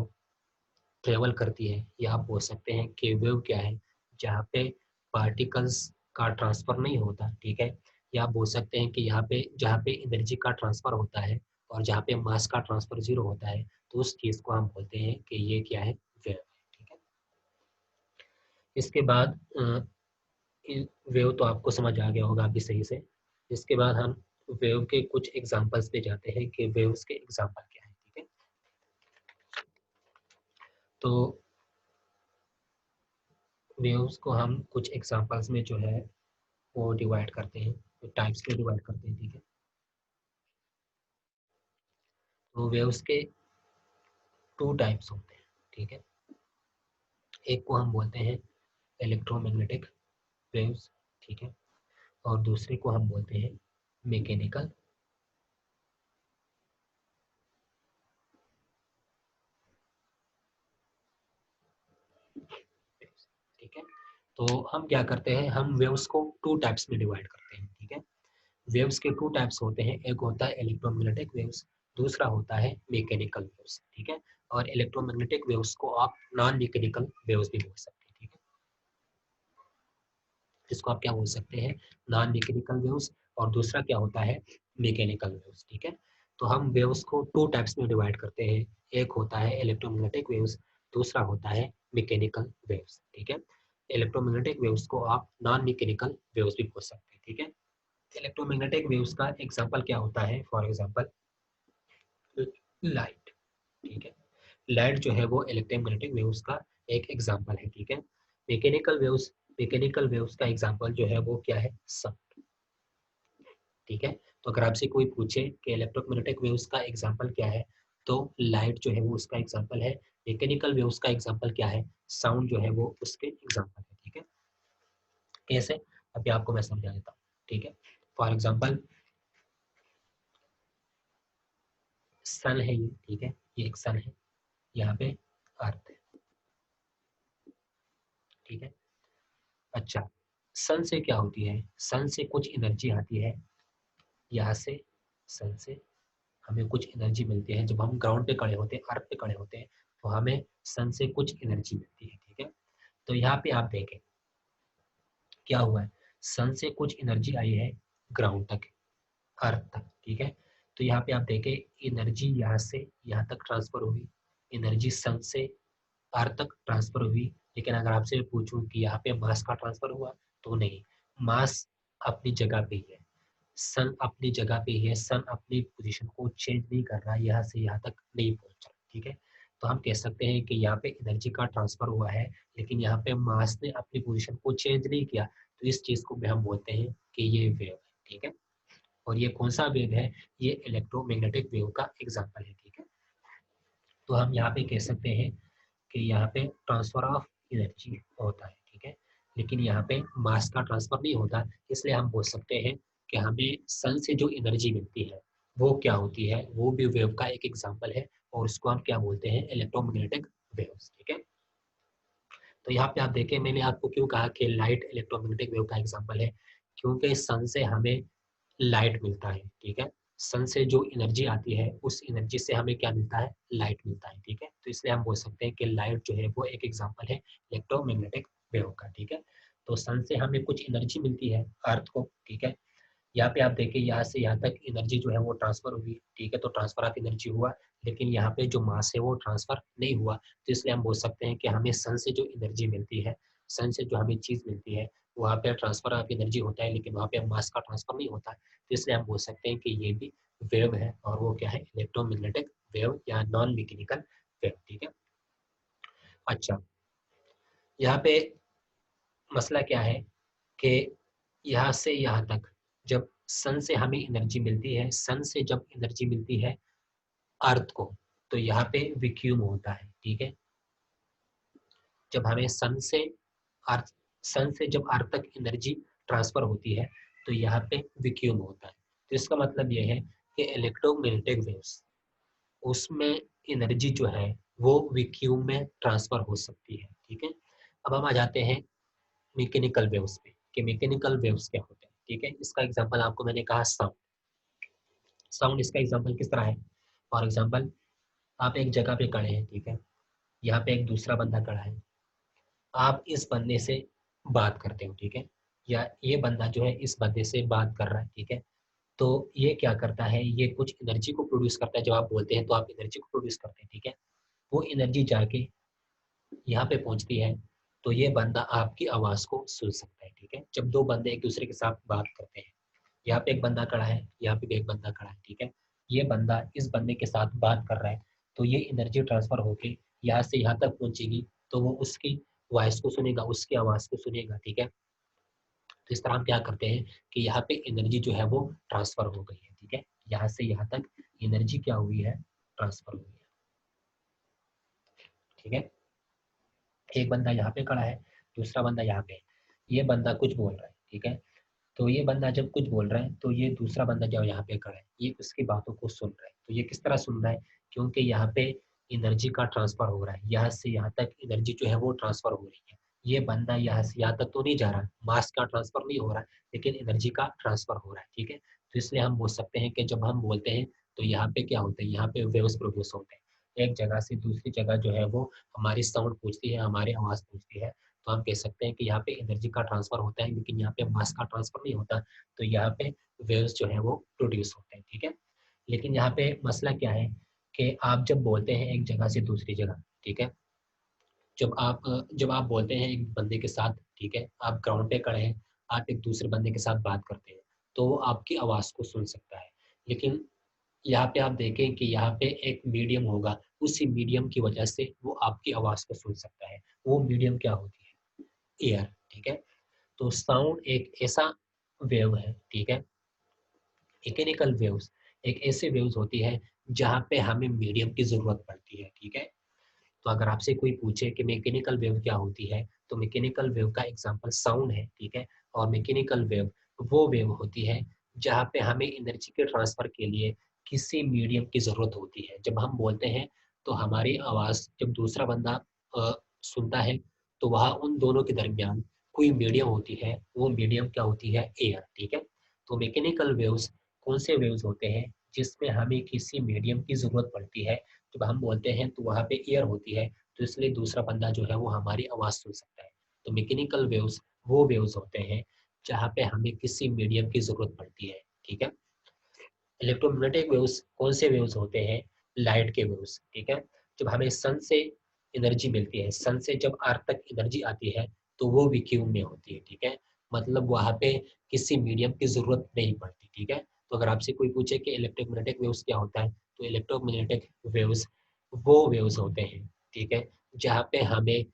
ट्रेवल करती है, या आप बोल सकते हैं कि वेव क्या है, जहाँ पे पार्टिकल्स का ट्रांसफ़र नहीं होता, ठीक है? या आप बोल सकते हैं कि यहाँ पे जहाँ पे एनर्जी का ट्रांसफ़र होता है और जहाँ पे मास का ट्रांसफ़र ज़ीरो होता है, तो उस चीज़ को हम बोलते हैं कि ये क्या है? वेव है, ठीक है? इसके बाद वेव तो आपको समझ आ गया होगा अभी सही से। इसके बाद हम वेव के कुछ एग्जांपल्स पे जाते हैं कि वेव्स के एग्जांपल क्या हैं, ठीक है? तो वेव्स को हम कुछ एग्जांपल्स में जो है वो डिवाइड करते हैं, तो टाइप्स में डिवाइड करते हैं, ठीक है? तो वेव्स के टू टाइप्स होते हैं, ठीक है? एक को हम बोलते हैं इलेक्ट्रोमैग्नेटिक वेव्स, ठीक है? और दूसरे को हम बोलते हैं मैकेनिकल वेव्स, ठीक है? तो हम क्या करते हैं, हम वेव्स को टू टाइप्स में डिवाइड करते हैं, ठीक है? वेव्स के टू टाइप्स होते हैं, एक होता है इलेक्ट्रोमैग्नेटिक वेव्स, दूसरा होता है मैकेनिकल वेव्स, ठीक है? और इलेक्ट्रोमैग्नेटिक वेव्स को आप नॉन मैकेनिकल वेव्स भी बोल सकते हैं, ठीक है? इसको आप क्या बोल सकते हैं, नॉन मैकेनिकल वेव्स, और दूसरा क्या होता है, मैकेनिकल वेव्स, ठीक है? तो हम वेव्स को टू टाइप्स में डिवाइड करते हैं, एक होता है इलेक्ट्रोमैग्नेटिक वेव्स, दूसरा होता है मैकेनिकल वेव्स, ठीक है? इलेक्ट्रोमैग्नेटिक वेव्स को आप नॉन मैकेनिकल वेव्स भी बोल सकते हैं, ठीक है? इलेक्ट्रोमैग्नेटिक वेव्स का एग्जांपल क्या होता है, फॉर एग्जांपल लाइट, ठीक है। लाइट जो है वो इलेक्ट्रोमैग्नेटिक वेव्स का एक एग्जांपल है, ठीक है। मैकेनिकल वेव्स का एग्जांपल जो है वो क्या है, साउंड, ठीक है। तो अगर आपसे कोई पूछे कि इलेक्ट्रोमैग्नेटिक वेव्स का एग्जांपल क्या है, तो लाइट जो है वो उसका एग्जांपल है। मैकेनिकल वेव्स का एग्जांपल क्या है, साउंड जो है वो उसके एग्जांपल है, ठीक है। कैसे, अभी आपको मैं समझा देता हूँ, ठीक है। फॉर एग्जांपल सन है ये, ठीक है, ये एक सन है, यहाँ पे अर्थ है, ठीक है। अच्छा, सन से क्या होती है, सन से कुछ एनर्जी आती है, यहाँ से सन से हमें कुछ एनर्जी मिलती है। जब हम ग्राउंड पे खड़े होते हैं, अर्थ पे खड़े होते हैं, तो हमें सन से कुछ एनर्जी मिलती है, ठीक है। तो यहाँ पे आप देखें क्या हुआ है, सन से कुछ एनर्जी आई है ग्राउंड तक, अर्थ तक, ठीक है। तो यहाँ पे आप देखें एनर्जी यहाँ से यहाँ तक ट्रांसफर हुई, एनर्जी सन से अर्थ तक ट्रांसफर हुई। लेकिन अगर आपसे पूछूं कि यहाँ पे मास का ट्रांसफर हुआ, तो नहीं, मास अपनी जगह पे ही है, सन अपनी जगह पे ही है, सन अपनी पोजीशन को चेंज नहीं कर रहा, यहाँ से यहाँ तक नहीं पहुंच रहा, ठीक है। तो हम कह सकते हैं कि यहाँ पे एनर्जी का ट्रांसफर हुआ है, लेकिन यहाँ पे मास ने अपनी पोजीशन को चेंज नहीं किया। तो इस चीज को भी हम बोलते हैं कि ये वेव है, ठीक है। और ये कौन सा वेव है, ये इलेक्ट्रोमैग्नेटिक वेव का एग्जाम्पल है, ठीक है। तो हम यहाँ पे कह सकते हैं कि यहाँ पे ट्रांसफर ऑफ एनर्जी होता है, ठीक है। लेकिन यहाँ पे मास का ट्रांसफर नहीं होता, इसलिए हम बोल सकते हैं कि हमें सन से जो एनर्जी मिलती है वो क्या होती है, वो भी वेव का एक एग्जांपल है, और उसको हम क्या बोलते हैं, इलेक्ट्रोमैग्नेटिक वेव्स, ठीक है। तो यहाँ पे आप देखें मैंने आपको क्यों कहा कि लाइट इलेक्ट्रोमैग्नेटिक वेव का एग्जांपल है, क्योंकि सन से हमें लाइट मिलता है, ठीक है। सन से जो एनर्जी आती है उस एनर्जी से हमें क्या मिलता है, लाइट मिलता है, ठीक है। तो इसलिए हम बोल सकते हैं कि लाइट जो है वो एक एग्जांपल है इलेक्ट्रोमैग्नेटिक वेव का, ठीक है। तो सन से हमें कुछ एनर्जी मिलती है अर्थ को, ठीक है। यहाँ पे आप देखिए यहाँ से यहाँ तक एनर्जी जो है वो ट्रांसफर हुई, ठीक है। तो ट्रांसफर ऑफ एनर्जी हुआ, लेकिन यहाँ पे जो मास है वो ट्रांसफर नहीं हुआ। तो इसलिए हम बोल सकते हैं कि हमें सन से जो एनर्जी मिलती है, सन से जो हमें चीज मिलती है, वहाँ पे ट्रांसफर ऑफ एनर्जी होता है, लेकिन वहाँ पे मास का ट्रांसफर नहीं होता। तो इसलिए हम बोल सकते हैं कि ये भी वेव है, और वो क्या है, इलेक्ट्रोमैग्नेटिक वेव या नॉन मैकेनिकल वेव, ठीक है। अच्छा, यहाँ पे मसला क्या है कि यहाँ से यहाँ तक जब सन से हमें एनर्जी मिलती है, सन से जब एनर्जी मिलती है अर्थ को, तो यहाँ पे वैक्यूम होता है, ठीक है। जब हमें अर्थ सन से जब अर्थ तक एनर्जी ट्रांसफर होती है, तो यहाँ पे वैक्यूम होता है। तो इसका मतलब ये है कि इलेक्ट्रोमैग्नेटिक वेव्स, उसमें एनर्जी जो है वो वैक्यूम में ट्रांसफर हो सकती है, ठीक है। अब हम आ जाते हैं मैकेनिकल वेव्स पे कि मैकेनिकल वेव्स क्या होते हैं, ठीक है। इसका एग्जांपल आपको मैंने कहा साउंड, साउंड इसका एग्जांपल किस तरह है। फॉर एग्जांपल आप एक जगह पे खड़े हैं, ठीक है, यहाँ पे एक दूसरा बंदा खड़ा है, आप इस बंदे से बात करते हो, ठीक है, या ये बंदा जो है इस बंदे से बात कर रहा है, ठीक है। तो ये क्या करता है, ये कुछ एनर्जी को प्रोड्यूस करता है, जब आप बोलते हैं तो आप एनर्जी को प्रोड्यूस करते हैं, ठीक है। वो एनर्जी जाके यहाँ पे पहुंचती है, तो ये बंदा आपकी आवाज को सुन सकता है, ठीक है। जब दो बंदे एक दूसरे के साथ बात करते हैं, यहाँ पे एक बंदा खड़ा है, यहाँ पे भी एक बंदा खड़ा है, ठीक है, ये बंदा इस बंदे के साथ बात कर रहा है, तो ये एनर्जी ट्रांसफर होके यहाँ से यहाँ तक पहुंचेगी, तो वो उसकी वॉइस को सुनेगा, उसकी आवाज को सुनेगा, ठीक है। तो इस तरह हम क्या करते हैं कि यहाँ पे एनर्जी जो है वो ट्रांसफर हो गई है, ठीक है। यहाँ से यहाँ तक एनर्जी क्या हुई है, ट्रांसफर हुई है, ठीक है। एक बंदा यहाँ पे खड़ा है, दूसरा बंदा यहाँ पे है। ये बंदा कुछ बोल रहा है, ठीक है। तो ये बंदा जब कुछ बोल रहा है, तो ये दूसरा बंदा जो यहाँ पे खड़ा है, ये उसकी बातों को सुन रहा है। तो ये किस तरह सुन रहा है, क्योंकि यहाँ पे एनर्जी का ट्रांसफर हो रहा है, यहाँ से यहाँ तक एनर्जी जो है वो ट्रांसफर हो रही है। ये बंदा यहाँ से यहाँ तक तो नहीं जा रहा, मास का ट्रांसफर नहीं हो रहा, लेकिन एनर्जी का ट्रांसफर हो रहा है, ठीक है। तो इसलिए हम बोल सकते हैं कि जब हम बोलते हैं तो यहाँ पे क्या होता है, यहाँ पे वेव्स प्रोड्यूस होते हैं, एक जगह से दूसरी जगह जो है वो हमारी साउंड पहुँचती है, हमारी आवाज़ पहुँचती है। तो हम कह सकते हैं कि यहाँ पे एनर्जी का ट्रांसफर होता है, लेकिन यहाँ पे मास का ट्रांसफर नहीं होता। तो यहाँ पे वेव्स जो है वो प्रोड्यूस होते हैं, ठीक है। लेकिन यहाँ पे मसला क्या है कि आप जब बोलते हैं एक जगह से दूसरी जगह, ठीक है, जब आप बोलते हैं एक बंदे के साथ, ठीक है, आप ग्राउंड पे खड़े हैं, आप एक दूसरे बंदे के साथ बात करते हैं, तो वो आपकी आवाज़ को सुन सकता है। लेकिन यहाँ पे आप देखें कि यहाँ पे एक मीडियम होगा, उसी मीडियम की वजह से वो आपकी आवाज़ को सुन सकता है। वो मीडियम क्या होती है? एयर, ठीक है? तो साउंड एक ऐसा वेव है, ठीक है? मैकेनिकल वेव्स एक ऐसी वेव्स होती है जहाँ पे हमें मीडियम की ज़रूरत पड़ती है, ठीक है? तो अगर आपसे कोई पूछे कि मैकेनिकल वेव क्या होती है, तो मैकेनिकल वेव का एग्जांपल साउंड है, ठीक है? और मैकेनिकल वेव वो वेव होती है जहाँ पे हमें एनर्जी के ट्रांसफर के लिए किसी मीडियम की ज़रूरत होती है। जब हम बोलते हैं तो हमारी आवाज़ जब दूसरा बंदा सुनता है तो वहाँ उन दोनों के दरमियान कोई मीडियम होती है, वो मीडियम क्या होती है? एयर, ठीक है? तो मैकेनिकल वेव्स कौन से वेव्स होते हैं जिसमें हमें किसी मीडियम की ज़रूरत पड़ती है। जब हम बोलते हैं तो वहाँ पे एयर होती है, तो इसलिए दूसरा बंदा जो है वो हमारी आवाज़ सुन सकता है। तो मैकेनिकल वेव्स वो वेव्स होते हैं जहाँ पे हमें किसी मीडियम की ज़रूरत पड़ती है, ठीक है? इलेक्ट्रोमैग्नेटिक वेव्स कौन से वेव्स होते हैं? लाइट के वेव्स, ठीक है? जब हमें सन से एनर्जी मिलती है, सन से जब अर्थ तक एनर्जी आती है, तो वो वैक्यूम में होती है, ठीक है? मतलब वहाँ पे किसी मीडियम की ज़रूरत नहीं पड़ती, ठीक है? तो अगर आपसे कोई पूछे कि इलेक्ट्रोमैग्नेटिक वेव्स क्या होता है, तो इलेक्ट्रोमैग्नेटिक वेव्स वो वेव्स होते हैं, ठीक है? जहाँ पे हमें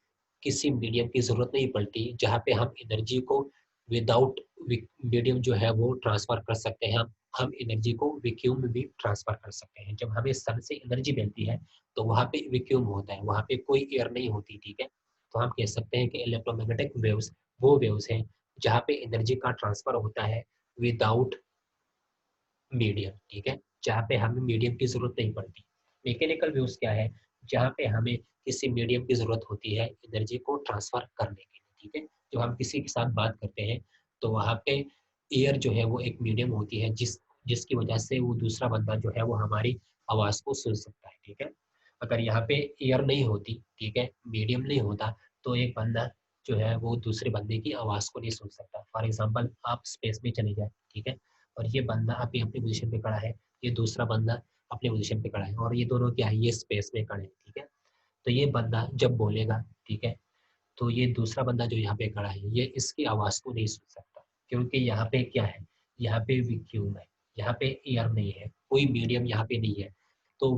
किसी मीडियम की ज़रूरत नहीं पड़ती, जहाँ पे हम एनर्जी को विदाउट मीडियम जो है वो ट्रांसफ़र कर सकते हैं। हम एनर्जी को वैक्यूम में भी ट्रांसफर कर सकते हैं। जब हमें सन से एनर्जी मिलती है, तो वहाँ पे वैक्यूम होता है, वहाँ पे कोई एयर नहीं होती, ठीक है? तो हम कह सकते हैं कि इलेक्ट्रोमैग्नेटिक वेव्स वो वेव्स हैं, जहाँ पे एनर्जी का ट्रांसफर होता है विदाउट मीडियम, ठीक है? जहाँ पे हमें मीडियम की ज़रूरत नहीं पड़ती। मैकेनिकल वेव्स क्या है? जहाँ पे हमें किसी मीडियम की ज़रूरत होती है एनर्जी को ट्रांसफर करने के लिए, ठीक है? जब हम किसी के साथ बात करते हैं, तो वहाँ पे एयर जो है वो एक मीडियम होती है जिसकी वजह से वो दूसरा बंदा जो है वो हमारी आवाज़ को सुन सकता है, ठीक है? अगर यहाँ पे एयर नहीं होती, ठीक है? मीडियम नहीं होता, तो एक बंदा जो है वो दूसरे बंदे की आवाज़ को नहीं सुन सकता। फॉर एग्ज़ाम्पल आप स्पेस में चले जाएँ, ठीक है? और ये बंदा अभी अपनी पोज़ीशन पे खड़ा है, ये दूसरा बंदा अपनी पोज़ीशन पे खड़ा है और ये दोनों क्या है? ये स्पेस में खड़े हैं, ठीक है? तो ये बंदा जब बोलेगा, ठीक है? तो ये दूसरा बंदा जो यहाँ पे खड़ा है, ये इसकी आवाज़ को नहीं सुन सकता, क्योंकि यहाँ पे क्या है? यहाँ पे वैक्यूम है, यहाँ पे एयर नहीं है, कोई मीडियम यहाँ पे नहीं है। तो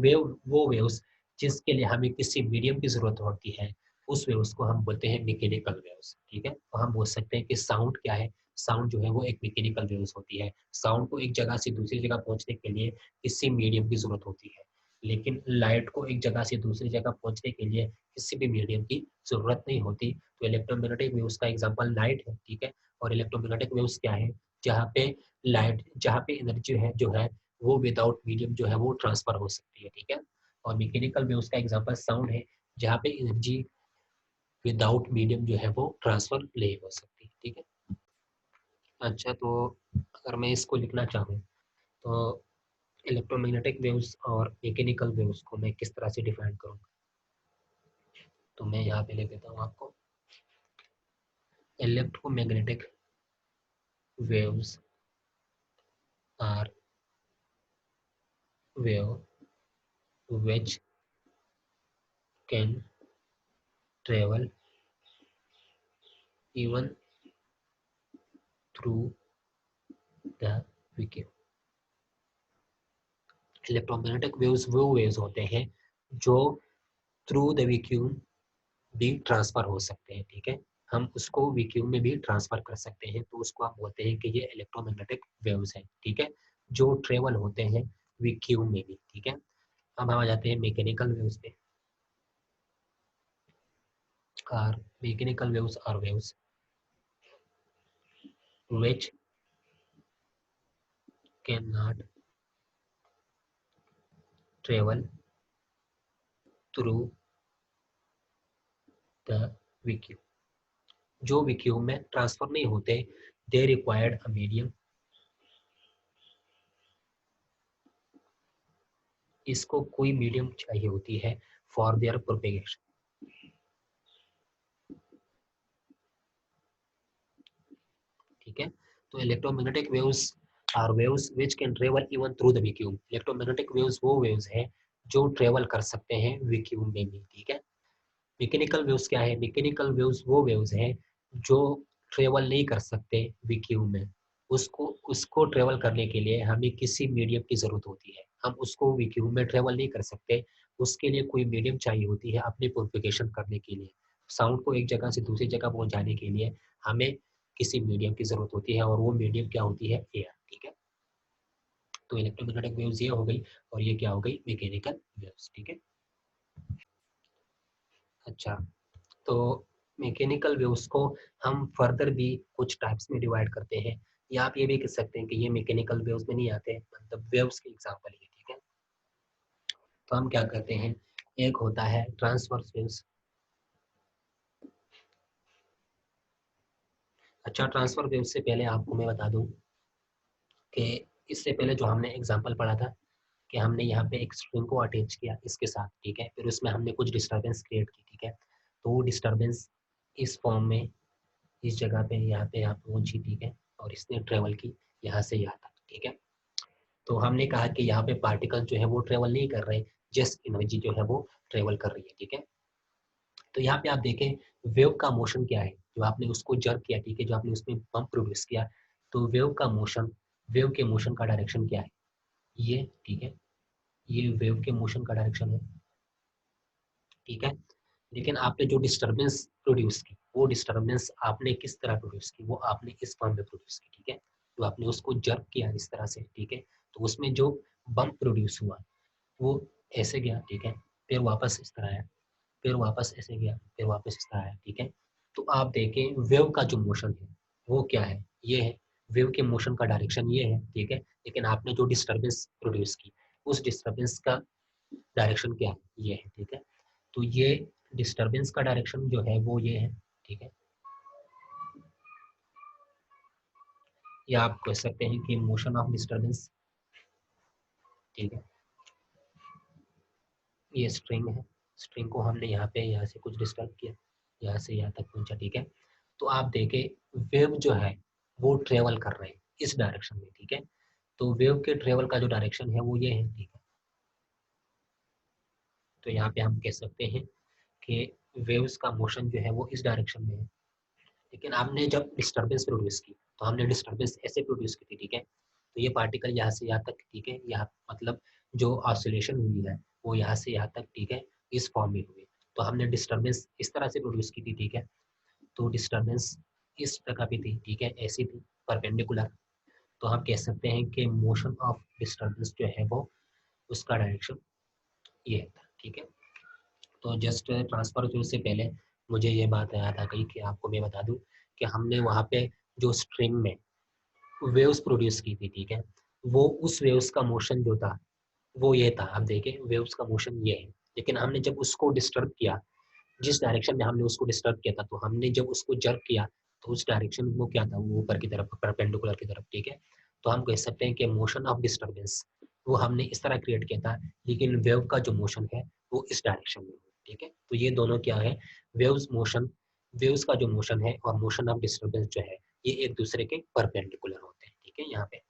वो वेव्स जिसके लिए हमें किसी मीडियम की ज़रूरत होती है, उस वेव्स को हम बोलते हैं मैकेनिकल वेव्स, ठीक है? तो हम बोल सकते हैं कि साउंड क्या है? साउंड जो है वो एक मैकेनिकल वेव्स होती है। साउंड को एक जगह से दूसरी जगह पहुँचने के लिए किसी मीडियम की ज़रूरत होती है। लेकिन लाइट को एक जगह से दूसरी जगह पहुँचने के लिए किसी भी मीडियम की ज़रूरत नहीं होती। तो इलेक्ट्रोमैग्नेटिक वेव्स का एग्जांपल लाइट है, ठीक है? और इलेक्ट्रोमैग्नेटिक वेव्स क्या है? जहाँ पे एनर्जी है जो है वो विदाउट मीडियम जो है वो ट्रांसफ़र हो सकती है, ठीक है? और मैकेनिकल वेव्स का एग्जांपल साउंड है, जहाँ पे एनर्जी विदाउट मीडियम जो है वो ट्रांसफ़र नहीं हो सकती, ठीक है? अच्छा, तो अगर मैं इसको लिखना चाहूँ तो इलेक्ट्रोमैग्नेटिक वेव्स और मैकेनिकल वेव्स को मैं किस तरह से डिफाइन करूँगा? तो मैं यहाँ पे लिख देता हूँ आपको। Electromagnetic waves are wave which can travel even through the vacuum. Electromagnetic waves वो वेव्स होते हैं जो थ्रू द वैक्यूम भी ट्रांसफर हो सकते हैं, ठीक है? हम उसको वैक्यूम में भी ट्रांसफर कर सकते हैं, तो उसको हम बोलते हैं कि ये इलेक्ट्रोमैग्नेटिक वेव्स हैं, ठीक है? जो ट्रेवल होते हैं वैक्यूम में भी, ठीक है? अब हम आ जाते हैं मैकेनिकल वेव्स पे। और mechanical waves are waves which cannot travel through the vacuum, जो वैक्यूम में ट्रांसफर नहीं होते, दे रिक्वायर्ड अ मीडियम, इसको कोई मीडियम चाहिए होती है फॉर देयर प्रोपेगेशन, ठीक है? तो electromagnetic waves are waves which can travel even through the vacuum. Electromagnetic waves वो वेव्स हैं जो ट्रेवल कर सकते हैं वैक्यूम में भी, ठीक है? मैकेनिकल वेव्स क्या है? मैकेनिकल वेव्स वो वेव्स हैं जो ट्रेवल नहीं कर सकते वैक्यूम में। उसको उसको ट्रेवल करने के लिए हमें किसी मीडियम की ज़रूरत होती है। हम उसको वैक्यूम में ट्रेवल नहीं कर सकते, उसके लिए कोई मीडियम चाहिए होती है अपनी प्रोपिगेशन करने के लिए। साउंड को एक जगह से दूसरी जगह पहुंचाने के लिए हमें किसी मीडियम की ज़रूरत होती है, और वो मीडियम क्या होती है? एयर। ठीक है, तो इलेक्ट्रोमैग्नेटिक वेव्स ये हो गई, और ये क्या हो गई? Mechanical waves. ठीक है, अच्छा, तो मैकेनिकल वेव्स को हम फर्दर भी कुछ टाइप्स में डिवाइड करते हैं, या आप ये भी कह सकते हैं कि ये मैकेनिकल वेव्स में नहीं आते, मतलब वेव्स के एग्जांपल है। ठीक है, तो हम क्या करते हैं, एक होता है ट्रांसवर्स वेव्स। अच्छा, ट्रांसफर वेव्स से पहले आपको मैं बता दूं कि इससे पहले जो हमने एग्जांपल पढ़ा था कि हमने यहाँ पे एक स्ट्रिंग को अटैच किया इसके साथ। ठीक है, फिर उसमें हमने कुछ डिस्टर्बेंस क्रिएट की। ठीक है, तो वो डिस्टर्बेंस इस फॉर्म में इस जगह पे यहाँ पे पहुंची। ठीक है, और इसने ट्रेवल की यहाँ से यहाँ तक। ठीक है, तो हमने कहा कि यहाँ पे पार्टिकल जो है वो ट्रेवल नहीं कर रहे, जस्ट एनर्जी जो है वो ट्रेवल कर रही है। ठीक है, तो यहाँ पे आप देखें वेव का मोशन क्या है, जो आपने उसको जर्क किया। ठीक है, जो आपने उसमें पंप प्रोड्यूस किया, तो वेव का मोशन, वेव के मोशन का डायरेक्शन क्या है? ये। ठीक है, ये वेव के मोशन का डायरेक्शन है। ठीक है, लेकिन आपने जो डिस्टर्बेंस प्रोड्यूस की, वो डिस्टर्बेंस आपने किस तरह प्रोड्यूस की? वो आपने इस फॉर्म में प्रोड्यूस की। ठीक है, तो आपने उसको जर्क किया इस तरह से। ठीक है, तो उसमें जो बम्प प्रोड्यूस हुआ वो ऐसे गया। ठीक है, फिर वापस इस तरह आया, फिर वापस ऐसे गया, फिर वापस इस तरह आया। ठीक है, तो आप देखें वेव का जो मोशन है वो क्या है? ये है। वेव के मोशन का डायरेक्शन ये है। ठीक है, लेकिन आपने जो डिस्टर्बेंस प्रोड्यूस की, उस डिस्टर्बेंस का डायरेक्शन क्या है? ये है। ठीक है, तो ये डिस्टर्बेंस का डायरेक्शन जो है वो ये है। ठीक है, या आप कह सकते हैं कि मोशन ऑफ डिस्टर्बेंस। ठीक है, ये स्ट्रिंग है, स्ट्रिंग को हमने यहाँ पे यहाँ से कुछ डिस्टर्ब किया, यहाँ से यहाँ तक पहुँचा। ठीक है, तो आप देखें वेव जो है वो ट्रेवल कर रहे हैं इस डायरेक्शन में। ठीक है, तो वेव के ट्रेवल का जो डायरेक्शन है वो ये है। ठीक है, तो यहाँ पे हम कह सकते हैं कि वेव्स का मोशन जो है वो इस डायरेक्शन में है। लेकिन आपने जब डिस्टर्बेंस प्रोड्यूस की, तो हमने डिस्टर्बेंस ऐसे प्रोड्यूस की थी। ठीक है, तो ये पार्टिकल यहाँ से यहाँ तक। ठीक है, यहाँ मतलब जो ऑसिलेशन हुई है वो यहाँ से यहाँ तक। ठीक है, इस फॉर्म में हुई, तो हमने डिस्टर्बेंस इस तरह से प्रोड्यूस की थी। ठीक है, तो डिस्टर्बेंस इस जगह पे थी। ठीक है, ऐसी थी परपेंडिकुलर, तो हम कह सकते हैं कि मोशन ऑफ डिस्टर्बेंस जो है वो उसका डायरेक्शन ये था। ठीक है, तो जस्ट ट्रांसफर जो से पहले मुझे ये बात याद आ गई कि आपको मैं बता दूं कि हमने वहाँ पे जो स्ट्रिंग में वेव्स प्रोड्यूस की थी। ठीक है, वो उस वेव्स का मोशन जो था वो ये था। आप देखें वेव्स का मोशन ये है, लेकिन हमने जब उसको डिस्टर्ब किया, जिस डायरेक्शन में हमने उसको डिस्टर्ब किया था, तो हमने जब उसको जर्क किया तो उस डायरेक्शन वो क्या था? वो ऊपर की तरफ, परपेंडिकुलर की तरफ। ठीक है, तो हम कह सकते हैं कि मोशन ऑफ डिस्टर्बेंस वो हमने इस तरह क्रिएट किया था, लेकिन वेव का जो मोशन है वो इस डायरेक्शन में। ठीक है, तो ये दोनों क्या है? वेव्स मोशन, वेव्स का जो मोशन है और मोशन ऑफ डिस्टर्बेंस जो है ये एक दूसरे के परपेंडिकुलर होते हैं। ठीक है, यहाँ पे।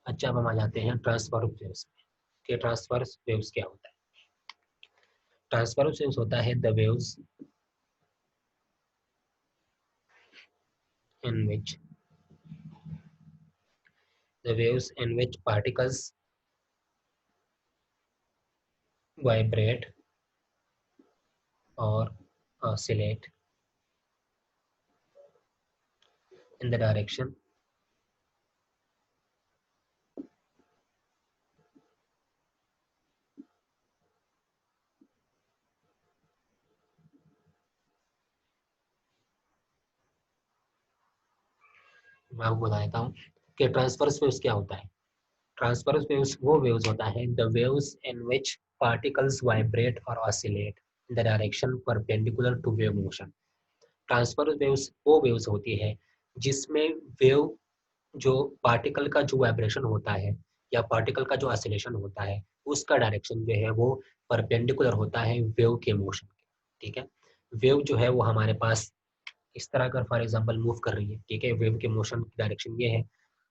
अच्छा, अब हम आ जाते हैं ट्रांसफर वेव्स में कि ट्रांसफर वेव्स क्या होता है। ट्रांसफर वेव्स होता है the waves in which particles vibrate or oscillate in the direction मैं आपको बता देता हूँ कि ट्रांसवर्स वेव्स क्या होता है। ट्रांसवर्स वेव्स वो वेव्स होता है the waves in which particles vibrate और oscillate in the direction perpendicular to wave motion. Transverse waves वो वेव्स होती है जिसमें वेव, जो पार्टिकल का जो वाइब्रेशन होता है या पार्टिकल का जो ऑसिलेशन होता है, उसका डायरेक्शन जो है वो परपेंडिकुलर होता है वेव के मोशन के। ठीक है, वेव जो है वो हमारे पास इस तरह अगर फॉर एग्जांपल मूव कर रही है। ठीक है, वेव के मोशन की डायरेक्शन ये है,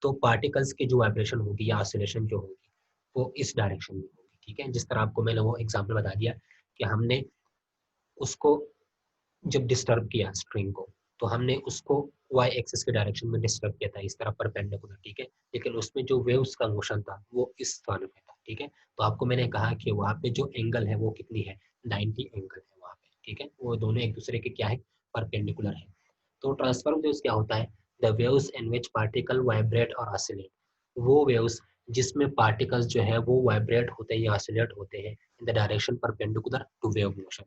तो पार्टिकल्स की जो वाइब्रेशन होगी या ऑसिलेशन जो होगी वो इस डायरेक्शन में होगी। ठीक है, जिस तरह आपको मैंने वो एग्जांपल बता दिया कि हमने उसको जब डिस्टर्ब किया स्ट्रिंग को, तो हमने उसको वाई एक्सिस के डायरेक्शन में डिस्टर्ब किया था, इस तरह परपेंडिकुलर, ठीक है। लेकिन उसमें जो वेव्स का मोशन था वो इस स्थान पे था, ठीक है। तो आपको मैंने कहा कि वहाँ पे जो एंगल है वो कितनी है, 90 एंगल है वहाँ पे, ठीक है। वो दोनों एक दूसरे के क्या है, परपेंडिकुलर है। तो ट्रांसफॉर्म वेव्स क्या होता है, the waves in which particle vibrate और ऑसिलेट, वो वेव्स जिसमें पार्टिकल्स जो है वो वाइब्रेट होते हैं या ऑसिलेट होते हैं in the direction perpendicular to wave motion,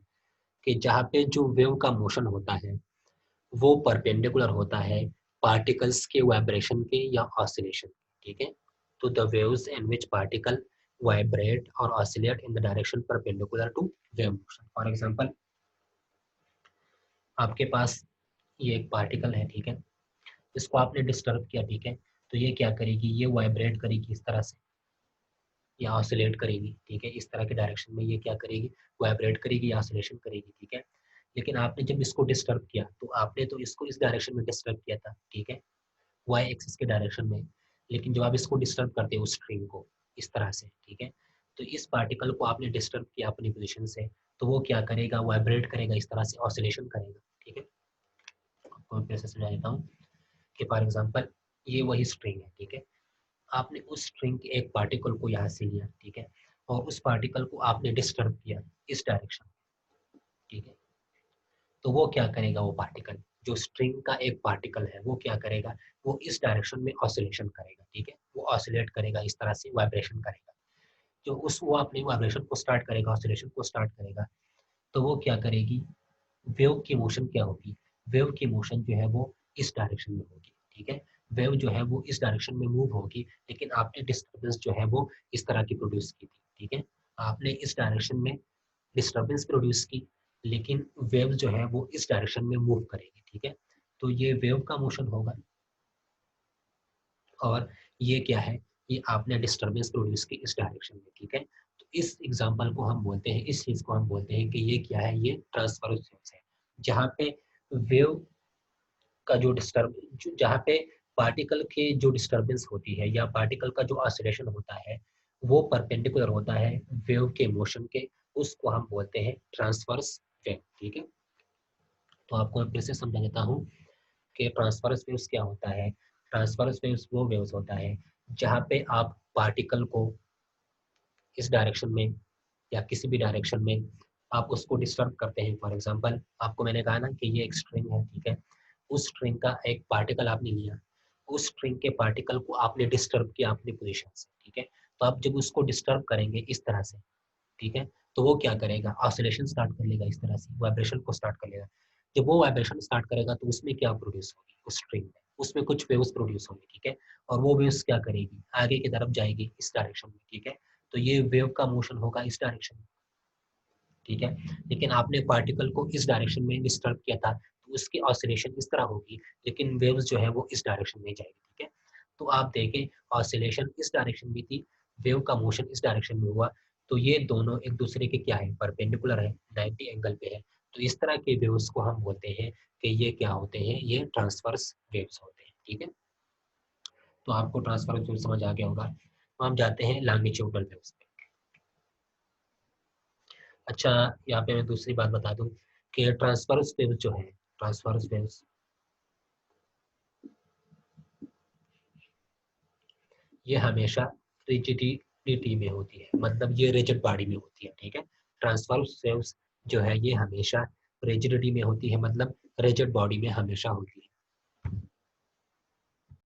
कि जहाँ पे जो वेव का मोशन होता है वो परपेंडिकुलर होता है पार्टिकल्स के वाइब्रेशन के या ऑसिलेशन, ठीक है। तो the waves in which particle vibrate और oscillate in the direction perpendicular to wave motion. For example, आपके पास ये एक पार्टिकल है, ठीक है। इसको आपने डिस्टर्ब किया, ठीक है। तो ये क्या करेगी, ये वाइब्रेट करेगी इस तरह से या ऑसिलेट करेगी, ठीक है। इस तरह के डायरेक्शन में ये क्या करेगी, वाइब्रेट करेगी या ऑसिलेशन करेगी, ठीक है। लेकिन आपने जब इसको डिस्टर्ब किया तो आपने तो इसको इस डायरेक्शन में डिस्टर्ब किया था, ठीक है, वाई एक्सिस के डायरेक्शन में। लेकिन जब आप इसको डिस्टर्ब करते हो उस स्ट्रिंग को इस तरह से, ठीक है, तो इस पार्टिकल को आपने डिस्टर्ब किया अपनी पोजीशन से, तो वो क्या करेगा, वाइब्रेट करेगा इस तरह से, ऑसिलेशन करेगा, ठीक है। आपको फिर से समझा देता हूँ कि फॉर एग्जांपल ये वही स्ट्रिंग है, ठीक है। आपने उस स्ट्रिंग के एक पार्टिकल को यहाँ से लिया, ठीक है, और उस पार्टिकल को आपने डिस्टर्ब किया इस डायरेक्शन, ठीक है। तो वो क्या करेगा, वो पार्टिकल जो स्ट्रिंग का एक पार्टिकल है वो क्या करेगा, वो इस डायरेक्शन में ऑसिलेशन करेगा, ठीक है। वो ऑसिलेट करेगा इस तरह से, वाइब्रेशन करेगा। जो उस वो अपने वाइब्रेशन को स्टार्ट करेगा, ऑसिलेशन को स्टार्ट करेगा, तो वो क्या करेगी, वेव की मोशन क्या होगी, वेव की मोशन जो है वो इस डायरेक्शन में होगी, ठीक है। वेव जो है वो इस डायरेक्शन में मूव होगी, लेकिन आपने डिस्टर्बेंस जो है वो इस तरह की प्रोड्यूस की थी, ठीक है। आपने इस डायरेक्शन में डिस्टर्बेंस प्रोड्यूस की, लेकिन वेव जो है वो इस डायरेक्शन में मूव करेगी, ठीक है। तो ये वेव का मोशन होगा, और ये क्या है, ये आपने डिस्टर्बेंस प्रोड्यूस की इस डायरेक्शन में, ठीक है। तो इस एग्जांपल को हम बोलते हैं, इस चीज को हम बोलते हैं कि ये क्या है, ये ट्रांसवर्स वेव्स है, जहाँ पे वेव का जो डिस्टर्ब, जहाँ पे पार्टिकल के जो डिस्टर्बेंस होती है या पार्टिकल का जो ऑसिलेशन होता है वो परपेंडिकुलर होता है वेव के मोशन के, उसको हम बोलते हैं ट्रांसवर्स वेव, ठीक है। तो आपको मैं फिर से समझा देता हूँ कि ट्रांसवर्स वेव्स क्या होता है। ट्रांसवर्स वेव्स वो वेव्स होता है जहाँ पे आप पार्टिकल को इस डायरेक्शन में या किसी भी डायरेक्शन में आप उसको डिस्टर्ब करते हैं। फॉर एग्जांपल, आपको मैंने कहा ना कि ये एक स्ट्रिंग है, ठीक है। उस स्ट्रिंग का एक पार्टिकल आपने लिया, उस स्ट्रिंग के पार्टिकल को आपने डिस्टर्ब किया अपनी पोजीशन से, ठीक है। तो आप जब उसको डिस्टर्ब करेंगे इस तरह से, ठीक है, तो वो क्या करेगा, ऑसिलेशन स्टार्ट कर लेगा इस तरह से, वाइब्रेशन को स्टार्ट कर लेगा। जब वो वाइब्रेशन स्टार्ट करेगा तो उसमें क्या प्रोड्यूस होगी, उस स्ट्रिंग में उसमें कुछ वेव्स प्रोड्यूस होंगी, ठीक है। और वो वेव्स क्या करेगी, आगे की तरफ जाएगी इस डायरेक्शन में, ठीक है। तो ये वेव का मोशन होगा इस डायरेक्शन में, ठीक है। लेकिन आपने पार्टिकल को इस डायरेक्शन में डिस्टर्ब किया था, तो उसकी ऑसिलेशन इस तरह होगी, लेकिन वेव्स जो है वो इस डायरेक्शन में जाएगी, ठीक है। तो आप देखें, ऑसिलेशन इस डायरेक्शन में थी, वेव का मोशन इस डायरेक्शन में हुआ, तो ये दोनों एक दूसरे के क्या है, परपेंडिकुलर है, 90 एंगल पे है। तो इस तरह के वेव्स को हम बोलते हैं कि ये क्या होते हैं, ये ट्रांसवर्स वेव्स होते हैं, ठीक है। तो आपको ट्रांसवर्स वेव समझ आ गया होगा। तो हम जाते हैं लॉन्गिट्यूडनल वेव्स पे। अच्छा, यहाँ पे मैं दूसरी बात बता दूं कि ट्रांसवर्स वेव्स जो है, ट्रांसवर्स वेव्स ये हमेशा रिजिडिटी में होती है, मतलब ये रिजिड बॉडी में होती है, ठीक है। ट्रांसवर्स वेव्स जो है ये हमेशा रिजिडिटी में होती है, मतलब रिजिड बॉडी में हमेशा होती है।